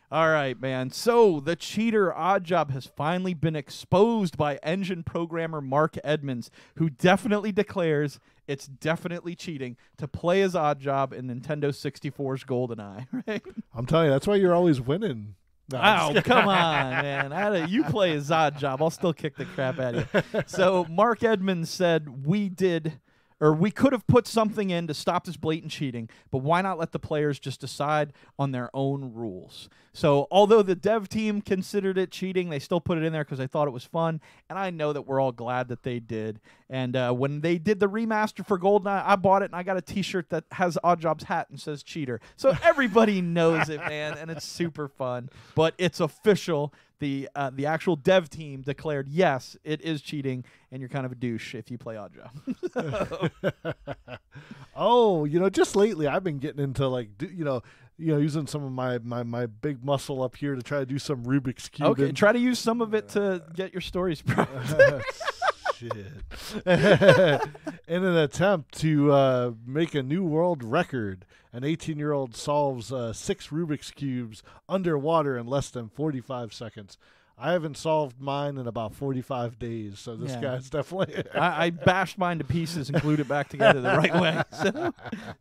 All right, man. So the cheater Oddjob has finally been exposed by engine programmer Mark Edmonds, who definitely declares it's definitely cheating to play as Oddjob in Nintendo 64's GoldenEye. Right? I'm telling you, that's why you're always winning. No, oh, come on, man. You play a Oddjob. I'll still kick the crap out of you. So Mark Edmonds said, we could have put something in to stop this blatant cheating, but why not let the players just decide on their own rules? So although the dev team considered it cheating, they still put it in there because they thought it was fun, and I know that we're all glad that they did. And when they did the remaster for GoldenEye, I bought it, and I got a T-shirt that has Oddjob's hat and says cheater. So everybody knows it, man, and it's super fun. But it's official. The actual dev team declared, yes, it is cheating, and you're kind of a douche if you play Oddjob. Oh, just lately I've been getting into using some of my big muscle up here to try to do some Rubik's Cube. Okay, try to use some of it to get your stories Shit. In an attempt to make a new world record, an 18-year-old solves 6 Rubik's Cubes underwater in less than 45 seconds. I haven't solved mine in about 45 days, so this guy's definitely... I bashed mine to pieces and glued it back together the right way. So,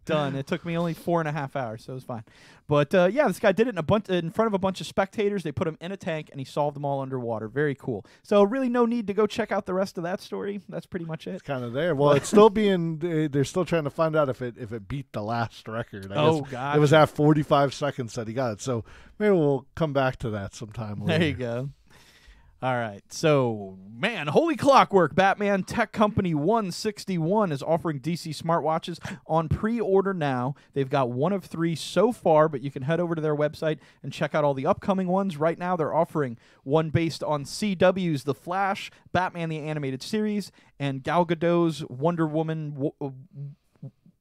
done. It took me only 4.5 hours, so it was fine. But, this guy did it in front of a bunch of spectators. They put him in a tank, and he solved them all underwater. Very cool. So, really no need to go check out the rest of that story. That's pretty much it. It's kind of there. Well, it's still they're still trying to find out if it beat the last record. I guess God. It was at 45 seconds that he got it. So, maybe we'll come back to that sometime later. There you go. All right, so, man, holy clockwork. Batman Tech Company 161 is offering DC smartwatches on pre-order now. They've got one of 3 so far, but you can head over to their website and check out all the upcoming ones. Right now, they're offering one based on CW's The Flash, Batman the Animated Series, and Gal Gadot's Wonder Woman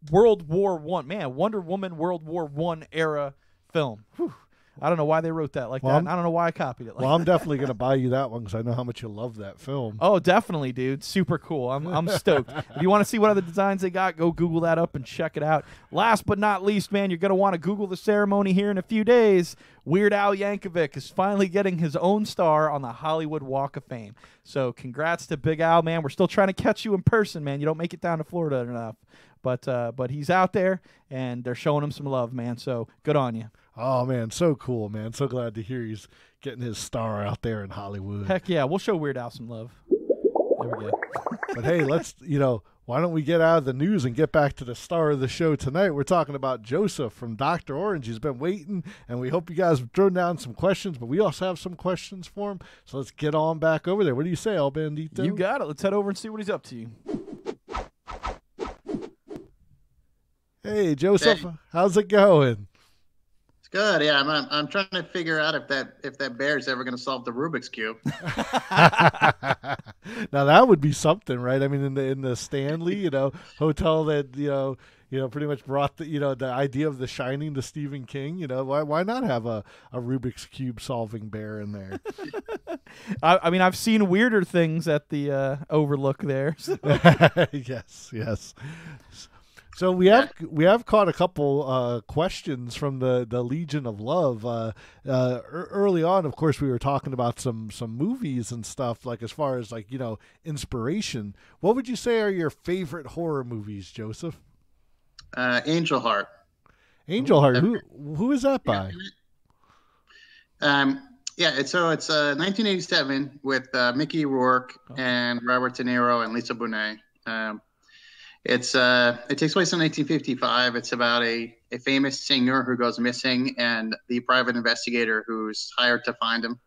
World War I. Man, Wonder Woman World War I era film. Whew. I don't know why they wrote that like that. I don't know why I copied it like I'm definitely going to buy you that one because I know how much you love that film. Oh, definitely, dude. Super cool. I'm stoked. If you want to see what other designs they got, go Google that up and check it out. Last but not least, man, you're going to want to Google the ceremony here in a few days. Weird Al Yankovic is finally getting his own star on the Hollywood Walk of Fame. So congrats to Big Al, man. We're still trying to catch you in person, man. You don't make it down to Florida enough. But he's out there, and they're showing him some love, man. So good on you. Oh, man, so cool, man. So glad to hear he's getting his star out there in Hollywood. Heck yeah, we'll show Weird Al some love. There we go. But hey, let's, why don't we get out of the news and get back to the star of the show tonight? We're talking about Joseph from Doctor Orange. He's been waiting, and we hope you guys have thrown down some questions, but we also have some questions for him. So let's get on back over there. What do you say, El Bandito? You got it. Let's head over and see what he's up to. Hey, Joseph, how's it going? Good, yeah. I'm trying to figure out if that bear's ever going to solve the Rubik's Cube. Now that would be something, right? I mean, in the Stanley, hotel that pretty much brought the idea of The Shining to Stephen King. Why not have a Rubik's Cube solving bear in there? I mean, I've seen weirder things at the Overlook there. So. Yes. So we have caught a couple questions from the Legion of Love. Early on, of course, we were talking about some movies and stuff, like as far as inspiration. What would you say are your favorite horror movies, Joseph? Angel Heart. Angel Heart. Who is that by? It's 1987 with Mickey Rourke and Robert De Niro and Lisa Bonet. It takes place in 1955. It's about a famous singer who goes missing and the private investigator who's hired to find him.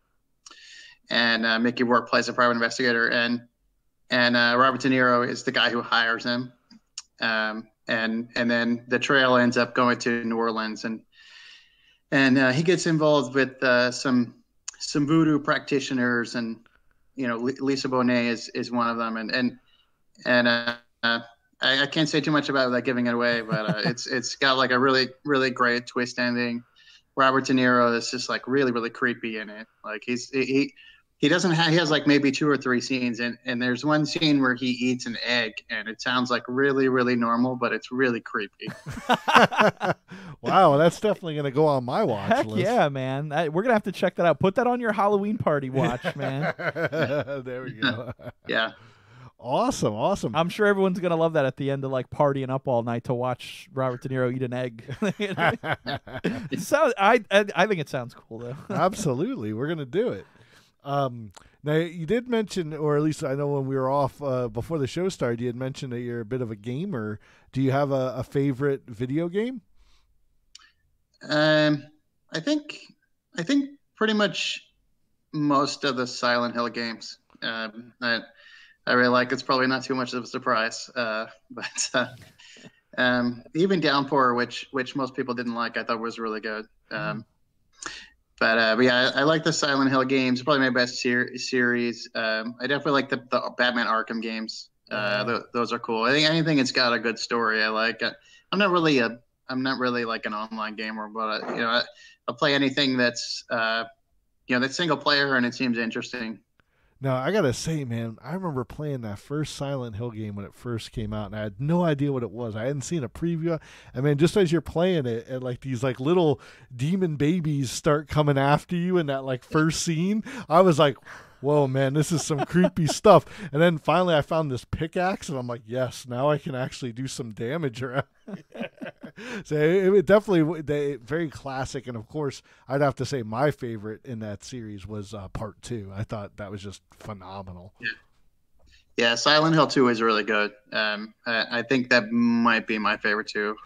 And Mickey Rourke plays a private investigator, and Robert De Niro is the guy who hires him. And then the trail ends up going to New Orleans, and he gets involved with some voodoo practitioners, and Lisa Bonet is one of them, and I can't say too much about it without giving it away, but it's got like a really, really great twist ending. Robert De Niro is just like really, really creepy in it. Like he has like maybe 2 or 3 scenes, and there's one scene where he eats an egg, and it sounds like really, really normal, but it's really creepy. Wow, that's definitely going to go on my watch list. Yeah, man. We're going to have to check that out. Put that on your Halloween party watch, man. There we go. Yeah. Awesome. I'm sure everyone's going to love that at the end of like partying up all night to watch Robert De Niro eat an egg. I think it sounds cool, though. Absolutely. We're going to do it. Now, you did mention, or at least I know when we were off before the show started, you had mentioned that you're a bit of a gamer. Do you have a favorite video game? I think pretty much most of the Silent Hill games. I really like. It's probably not too much of a surprise, but even Downpour, which most people didn't like, I thought was really good. But yeah, I like the Silent Hill games. Probably my best series. I definitely like the Batman Arkham games. Those are cool. I think anything that's got a good story, I like. I'm not really like an online gamer, but I'll play anything that's that's single player and it seems interesting. Now, I got to say, man, I remember playing that first Silent Hill game when it first came out, and I had no idea what it was. I hadn't seen a preview. And, man, just as you're playing it, and, like, these, like, little demon babies start coming after you in that, like, first scene, I was like, whoa, man, this is some creepy stuff. And then finally I found this pickaxe, and I'm like, yes, now I can actually do some damage around. So it definitely very classic. And, of course, I'd have to say my favorite in that series was Part 2. I thought that was just phenomenal. Yeah, Silent Hill 2 is really good. I think that might be my favorite, too.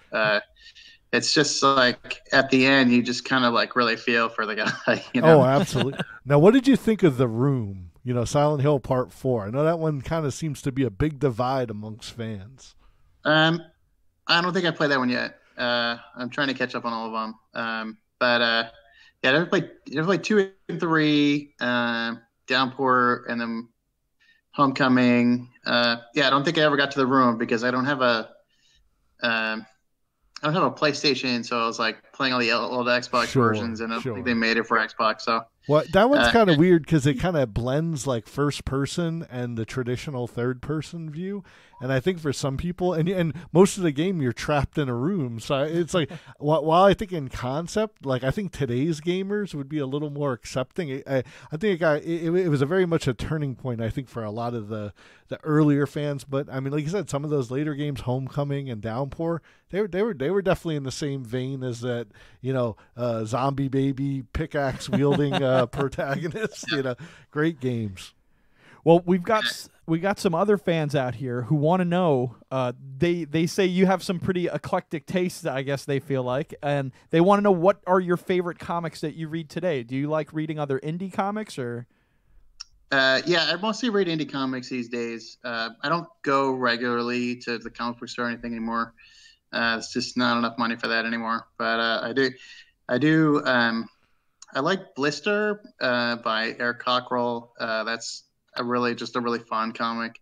It's just like at the end, you just kind of like really feel for the guy. Oh, absolutely. Now, what did you think of The Room? Silent Hill Part 4. I know that one kind of seems to be a big divide amongst fans. I don't think I played that one yet. I'm trying to catch up on all of them. But yeah, I played 2 and 3, Downpour, and then Homecoming. Yeah, I don't think I ever got to The Room because I don't have a PlayStation, so I was like playing all the old Xbox versions, and I don't think they made it for Xbox. So well, that one's kind of weird because it kind of blends like first person and the traditional third person view. And I think for some people, and most of the game you're trapped in a room, so it's like while I think in concept, like I think today's gamers would be a little more accepting. I think it was a very much a turning point. I think for a lot of the earlier fans, but I mean, like you said, some of those later games, Homecoming and Downpour, they were definitely in the same vein as that zombie baby pickaxe wielding protagonist. Great games. Well, we got some other fans out here who want to know. They say you have some pretty eclectic tastes, I guess they feel like, and they want to know what are your favorite comics that you read today. Do you like reading other indie comics or? Yeah, I mostly read indie comics these days. I don't go regularly to the comic book store or anything anymore. It's just not enough money for that anymore. But I do. I like Blister by Eric Cockrell. a really fun comic.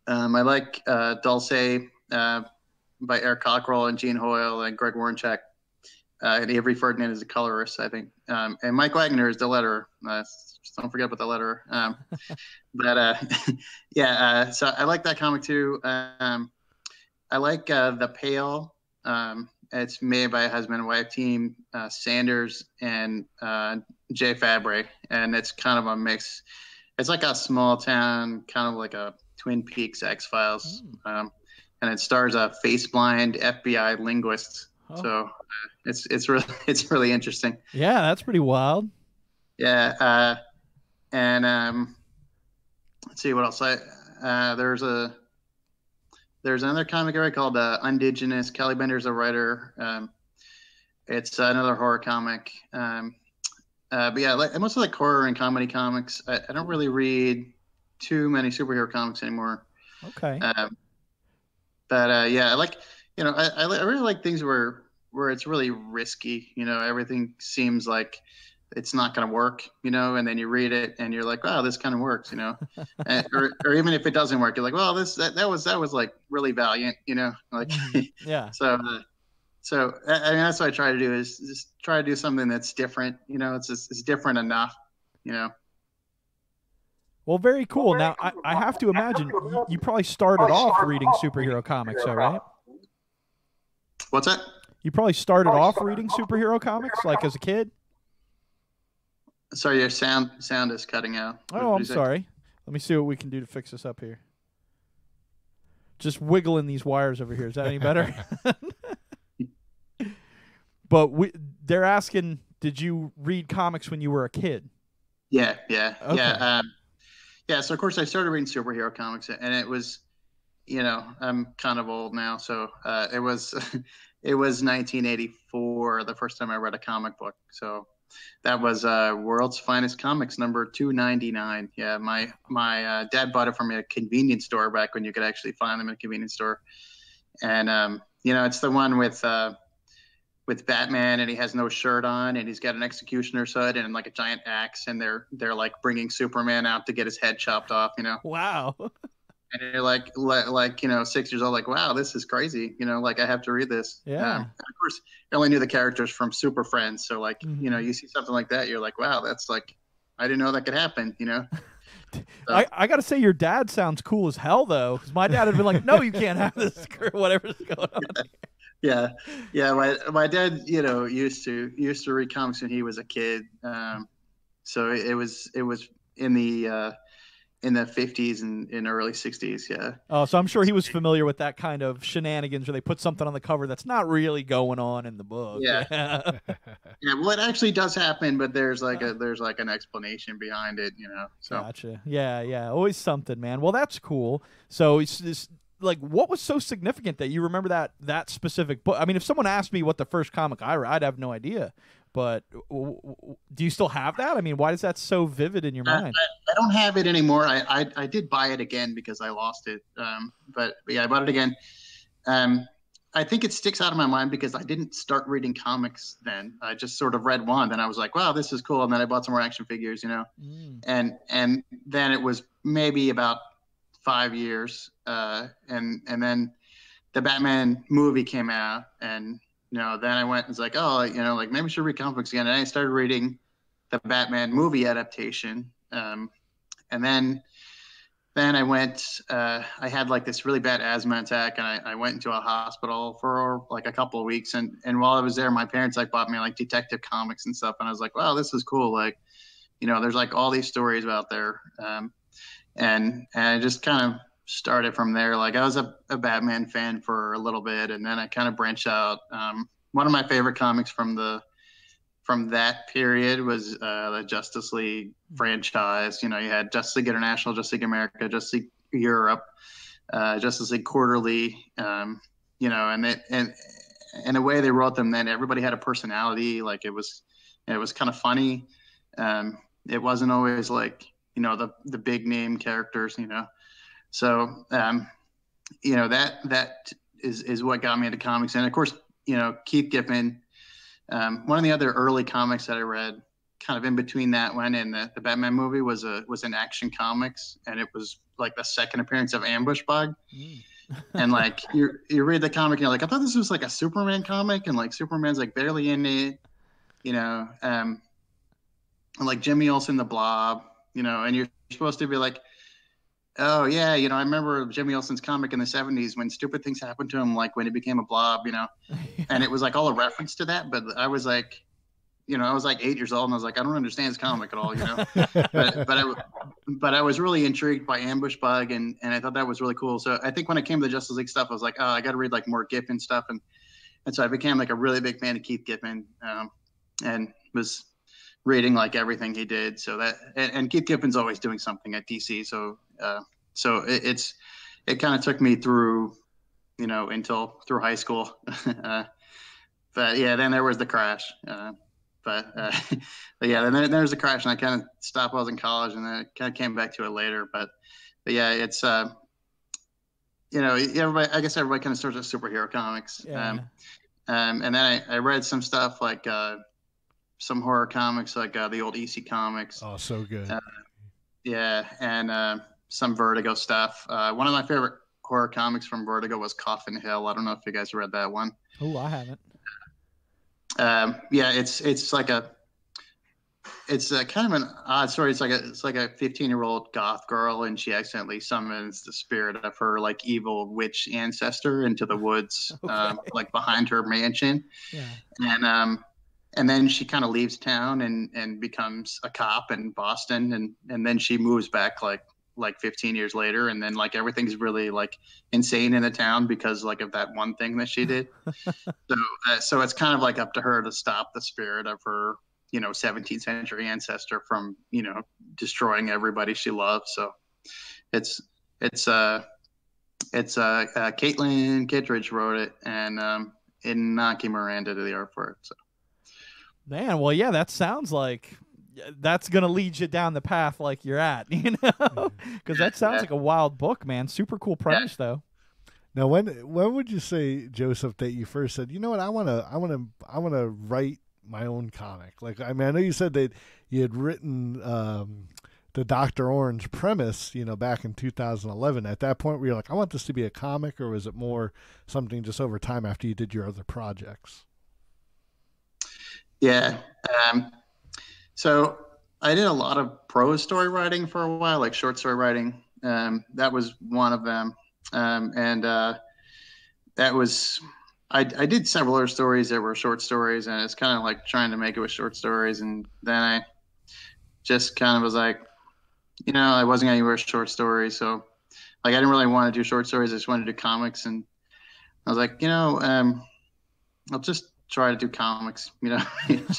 I like Dulce by Eric Cockrell and Gene Hoyle and Greg Warrencheck. And Avery Ferdinand is the colorist, I think. And Mike Wagner is the letterer. Don't forget about the letterer. So I like that comic too. I like The Pale. It's made by a husband and wife team, Sanders and Jay Fabre. And it's kind of a mix. It's like a small town, kind of like a Twin Peaks X-Files. And it stars a face-blind FBI linguist. Oh. So it's really interesting. Yeah, that's pretty wild. Yeah. And let's see what else. There's another comic area called Indigenous. Kelly Bender's a writer. It's another horror comic. But yeah, I mostly like horror and comedy comics. I don't really read too many superhero comics anymore. Okay. Yeah, I like, I really like things where it's really risky. Everything seems like it's not going to work, and then you read it and you're like, wow, this kind of works, or even if it doesn't work, you're like, well, that was like really valiant, like, yeah. So I mean, that's what I try to do is just try to do something that's different, it's different enough, Well, very cool. Now, I have to imagine you probably started off reading superhero comics, though, right? What's that? You probably started off reading superhero comics, like as a kid? Sorry, your sound is cutting out. Oh, I'm sorry. Let me see what we can do to fix this up here. Just wiggling these wires over here. Is that any better? But they're asking, did you read comics when you were a kid? Yeah. Okay. Yeah. So of course I started reading superhero comics, and it was, I'm kind of old now, so it was 1984 the first time I read a comic book. So that was World's Finest Comics number 299. Yeah, my dad bought it from a convenience store back when you could actually find them in a convenience store, and it's the one with Batman, and he has no shirt on, and he's got an executioner's hood and like a giant axe, and they're like bringing Superman out to get his head chopped off. Wow. And you're like 6 years old, like, wow, this is crazy. Like I have to read this. Yeah. Of course, I only knew the characters from Super Friends, so like, you see something like that, you're like, wow, that's like, I didn't know that could happen. So. I got to say, your dad sounds cool as hell, though, because my dad had been like, no, you can't have this or whatever's going on. Yeah. My dad, used to read comics when he was a kid. So it was in the 50s and early 60s. Yeah. Oh, so I'm sure he was familiar with that kind of shenanigans where they put something on the cover that's not really going on in the book. Yeah. Yeah. Well, it actually does happen, but there's like an explanation behind it, So. Gotcha. Yeah. Always something, man. Well, that's cool. So it's this. Like, what was so significant that you remember that specific book? I mean, if someone asked me what the first comic I read, I'd have no idea. But do you still have that? I mean, why is that so vivid in your mind? I don't have it anymore. I did buy it again because I lost it. But yeah, I bought it again. I think it sticks out of my mind because I didn't start reading comics then. I just sort of read one, and I was like, wow, this is cool. And then I bought some more action figures, and then it was maybe about 5 years, and then the Batman movie came out, and then I went and was like, oh, like maybe I should read comics again, and I started reading the Batman movie adaptation, and then I went, I had like this really bad asthma attack, and I went into a hospital for like a couple of weeks, and while I was there, my parents like bought me like detective comics and stuff, and I was like, wow, this is cool, like there's like all these stories out there. And I just kind of started from there. Like I was a Batman fan for a little bit, and then I kind of branched out. One of my favorite comics from that period was the Justice League franchise. You had Justice League International, Justice League America, Justice League Europe, Justice League Quarterly. And the way they wrote them, then everybody had a personality. Like it was kind of funny. It wasn't always like the big name characters, so that is what got me into comics. And of course, Keith Giffen, one of the other early comics that I read kind of in between that one and the Batman movie was an Action Comics, and it was like the second appearance of Ambush Bug. And like you read the comic and you're like, I thought this was like a Superman comic, and like Superman's like barely in it, and like Jimmy Olsen the Blob, and you're supposed to be like, oh yeah, I remember Jimmy Olsen's comic in the 70s when stupid things happened to him, like when he became a blob, and it was like all a reference to that. But I was like, I was like 8 years old, and I was like, I don't understand this comic at all, but I was really intrigued by Ambush Bug, and I thought that was really cool. So I think when it came to the Justice League stuff, I was like, oh, I got to read like more Giffen stuff, and so I became like a really big fan of Keith Giffen, and was reading like everything he did. So that and Keith Giffen's always doing something at DC, so it kind of took me through, through high school, but yeah, then there was the crash. But yeah, then there's a crash, and I kind of stopped while I was in college, and then I kind of came back to it later. But yeah, it's everybody. I guess everybody kind of starts with superhero comics. Yeah. And then I read some stuff like some horror comics, like the old EC comics. Oh, so good. Yeah, and some Vertigo stuff. One of my favorite horror comics from Vertigo was Coffin Hill. I don't know if you guys read that one. Oh, I haven't. Yeah, it's kind of an odd story. It's like a 15-year-old goth girl, and she accidentally summons the spirit of her like evil witch ancestor into the woods, like behind her mansion. Yeah. And then she kind of leaves town and becomes a cop in Boston, and then she moves back like 15 years later, and then like everything's really like insane in the town because like of that one thing that she did. So it's kind of like up to her to stop the spirit of her 17th century ancestor from destroying everybody she loves. So it's Caitlin Kittredge wrote it, and Inaki Miranda did the art for it. So Man, well, yeah, that sounds like that's going to lead you down the path like you're at, because that sounds like a wild book, man. Super cool premise, though. Now, when would you say, Joseph, that you first said, you know what, I want to write my own comic? Like, I mean, I know you said that you had written the Doctor Orange premise, back in 2011. At that point, were you like, I want this to be a comic, or was it more something just over time after you did your other projects? Yeah. So I did a lot of prose story writing for a while, like short story writing. That was one of them. And that was, I did several other stories that were short stories, and it's kind of like trying to make it with short stories. And then I just kind of was like, I wasn't going to write short stories. So like, I didn't really want to do short stories. I just wanted to do comics. And I was like, I'll just try to do comics,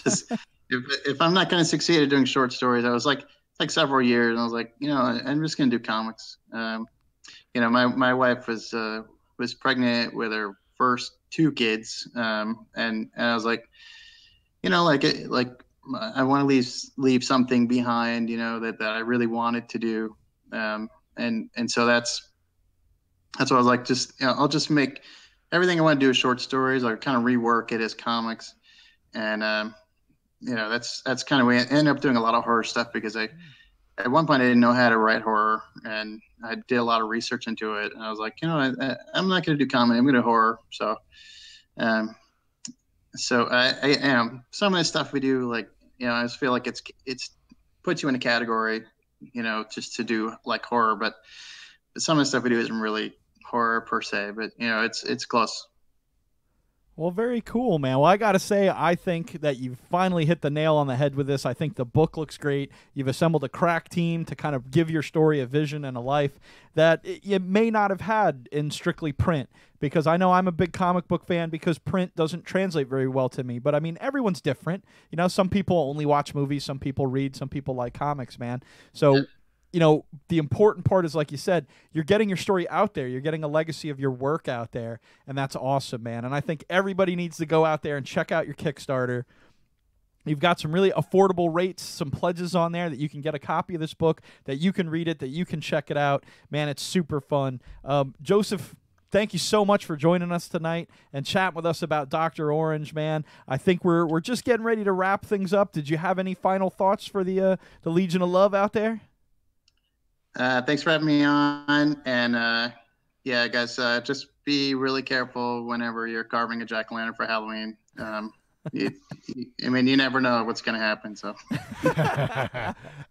just if I'm not going to succeed at doing short stories. I was like several years, and I was like, I'm just going to do comics. My wife was pregnant with her first two kids, and I was like, I want to leave something behind, that I really wanted to do, and so that's what I was like. Just I'll just make everything I want to do is short stories. I kind of rework it as comics, and that's kind of way I ended up doing a lot of horror stuff, because at one point I didn't know how to write horror, and I did a lot of research into it, and I was like, I'm not going to do comedy, I'm going to do horror. So I am some of the stuff we do, like I just feel like it's puts you in a category, just to do like horror, but some of the stuff we do isn't really horror per se, but it's close. Well, very cool, man. Well, I got to say, I think that you've finally hit the nail on the head with this. I think the book looks great. You've assembled a crack team to kind of give your story a vision and a life that you may not have had in strictly print, because I know I'm a big comic book fan because print doesn't translate very well to me. But, I mean, everyone's different. Some people only watch movies, some people read, some people like comics, man. So the important part is, like you said, you're getting your story out there. You're getting a legacy of your work out there, and that's awesome, man. And I think everybody needs to go out there and check out your Kickstarter. You've got some really affordable rates, some pledges on there that you can get a copy of this book, that you can read it, that you can check it out. Man, it's super fun. Joseph, thank you so much for joining us tonight and chatting with us about Dr. Orange, man. I think we're just getting ready to wrap things up. Did you have any final thoughts for the Legion of Love out there? Thanks for having me on. And yeah, guys, just be really careful whenever you're carving a jack-o'-lantern for Halloween. I mean, you never know what's going to happen. So,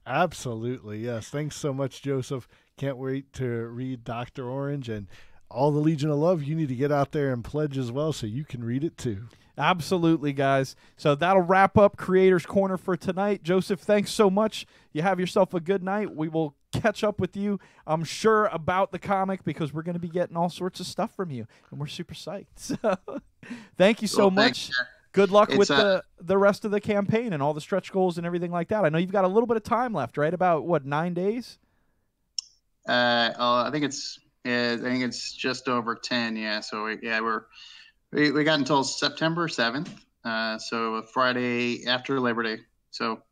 absolutely, yes. Thanks so much, Joseph. Can't wait to read Dr. Orange, and all the Legion of Love. You need to get out there and pledge as well, so you can read it too. Absolutely, guys. So that'll wrap up Creators Corner for tonight. Joseph, thanks so much. You have yourself a good night. We will catch up with you, I'm sure, about the comic, because we're going to be getting all sorts of stuff from you, and we're super psyched. So thank you so much. Good luck with the rest of the campaign and all the stretch goals and everything like that. I know you've got a little bit of time left, right? About, what, 9 days? I think it's just over 10. Yeah. So we got until September 7th. So Friday after Labor Day. So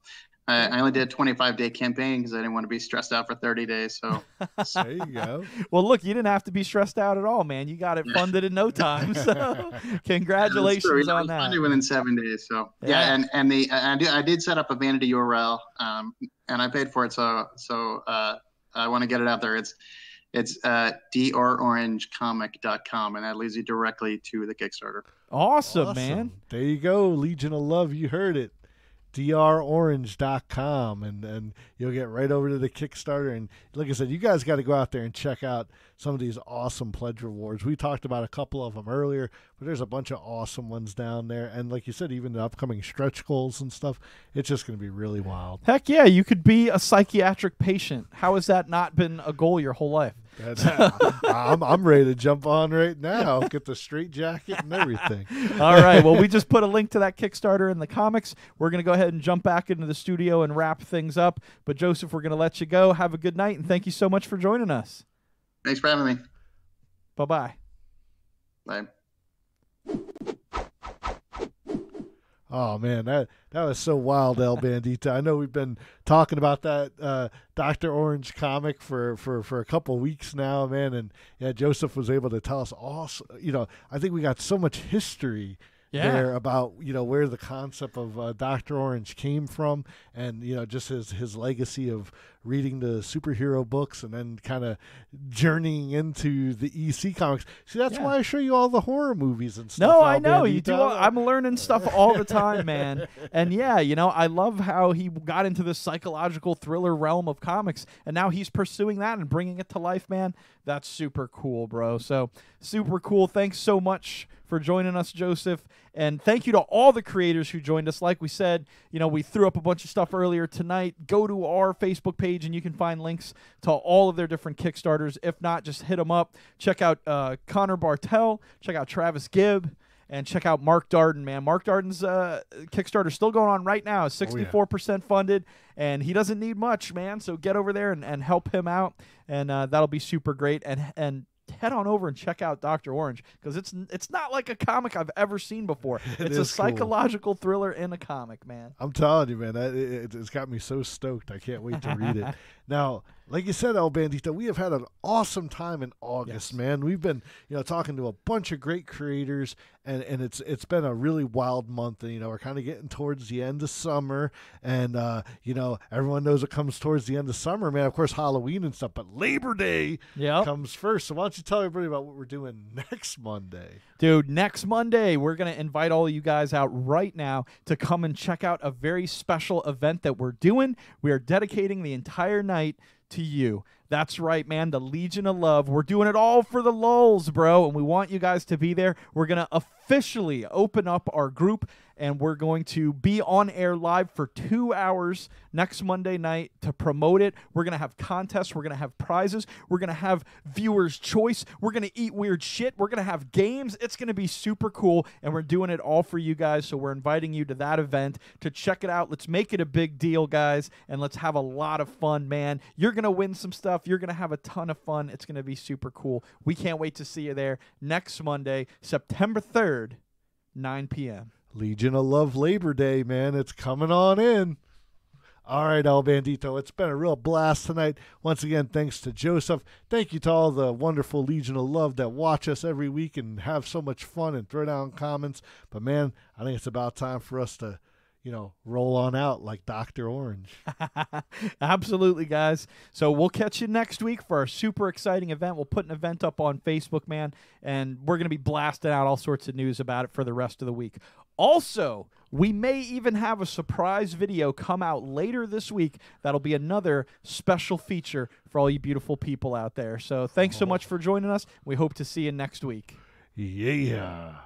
I only did a 25-day campaign because I didn't want to be stressed out for 30 days. So there you go. Well, look, you didn't have to be stressed out at all, man. You got it funded in no time. So congratulations on that. Funded within 7 days. So yeah, and I did set up a vanity URL, and I paid for it. So I want to get it out there. It's drorangecomic.com, and that leads you directly to the Kickstarter. Awesome, man. There you go, Legion of Love. You heard it. drorange.com, and you'll get right over to the Kickstarter. And like I said, you guys got to go out there and check out some of these awesome pledge rewards. We talked about a couple of them earlier, but there's a bunch of awesome ones down there. And like you said, even the upcoming stretch goals and stuff, it's just going to be really wild. Heck yeah, you could be a psychiatric patient. How has that not been a goal your whole life? I'm ready to jump on right now, get the straight jacket and everything. All right, well, we just put a link to that Kickstarter in the comics. We're going to go ahead and jump back into the studio and wrap things up. But Joseph, we're going to let you go. Have a good night, and thank you so much for joining us. Thanks for having me. Bye-bye. Bye. Oh, man, that was so wild, El Bandito. I know we've been talking about that Dr. Orange comic for a couple of weeks now, man. And, yeah, Joseph was able to tell us all, I think we got so much history there about, where the concept of Dr. Orange came from, and, just his legacy of reading the superhero books and then kind of journeying into the EC comics. See, that's why I show you all the horror movies and stuff. No, I know. You do. I'm learning stuff all the time, man. And yeah, I love how he got into the psychological thriller realm of comics, and now he's pursuing that and bringing it to life, man. That's super cool, bro. So super cool. Thanks so much for joining us, Joseph. And thank you to all the creators who joined us. Like we said, we threw up a bunch of stuff earlier tonight. Go to our Facebook page and you can find links to all of their different Kickstarters. If not, just hit them up. Check out Connor Bartel. Check out Travis Gibb. And check out Mark Darden, man. Mark Darden's Kickstarter still going on right now. 64% funded, and he doesn't need much, man. So get over there and help him out, and that'll be super great. And head on over and check out Dr. Orange, because it's not like a comic I've ever seen before. It's a psychological thriller in a comic, man. I'm telling you, man, it's got me so stoked. I can't wait to read it. Now, like you said, El Bandito, we have had an awesome time in August, man. We've been, talking to a bunch of great creators, and it's been a really wild month. And, we're kind of getting towards the end of summer, and, everyone knows it comes towards the end of summer, man. Of course, Halloween and stuff, but Labor Day comes first. So why don't you tell everybody about what we're doing next Monday? Dude, next Monday, we're going to invite all of you guys out right now to come and check out a very special event that we're doing. We are dedicating the entire night to you. That's right, man. The Legion of Love. We're doing it all for the lulz, bro, and we want you guys to be there. We're going to officially open up our group, and we're going to be on air live for 2 hours next Monday night to promote it. We're going to have contests. We're going to have prizes. We're going to have viewers' choice. We're going to eat weird shit. We're going to have games. It's going to be super cool, and we're doing it all for you guys, so we're inviting you to that event to check it out. Let's make it a big deal, guys, and let's have a lot of fun, man. You're going to win some stuff. You're going to have a ton of fun. It's going to be super cool. We can't wait to see you there next Monday, September 3rd, 9 p.m. Legion of Love Labor Day, man. It's coming on in. All right, El Bandito, it's been a real blast tonight. Once again, thanks to Joseph. Thank you to all the wonderful Legion of Love that watch us every week and have so much fun and throw down comments. But, man, I think it's about time for us to, roll on out like Dr. Orange. Absolutely, guys. So we'll catch you next week for our super exciting event. We'll put an event up on Facebook, man, and we're going to be blasting out all sorts of news about it for the rest of the week. Also, we may even have a surprise video come out later this week that'll be another special feature for all you beautiful people out there. So thanks so much for joining us. We hope to see you next week. Yeah.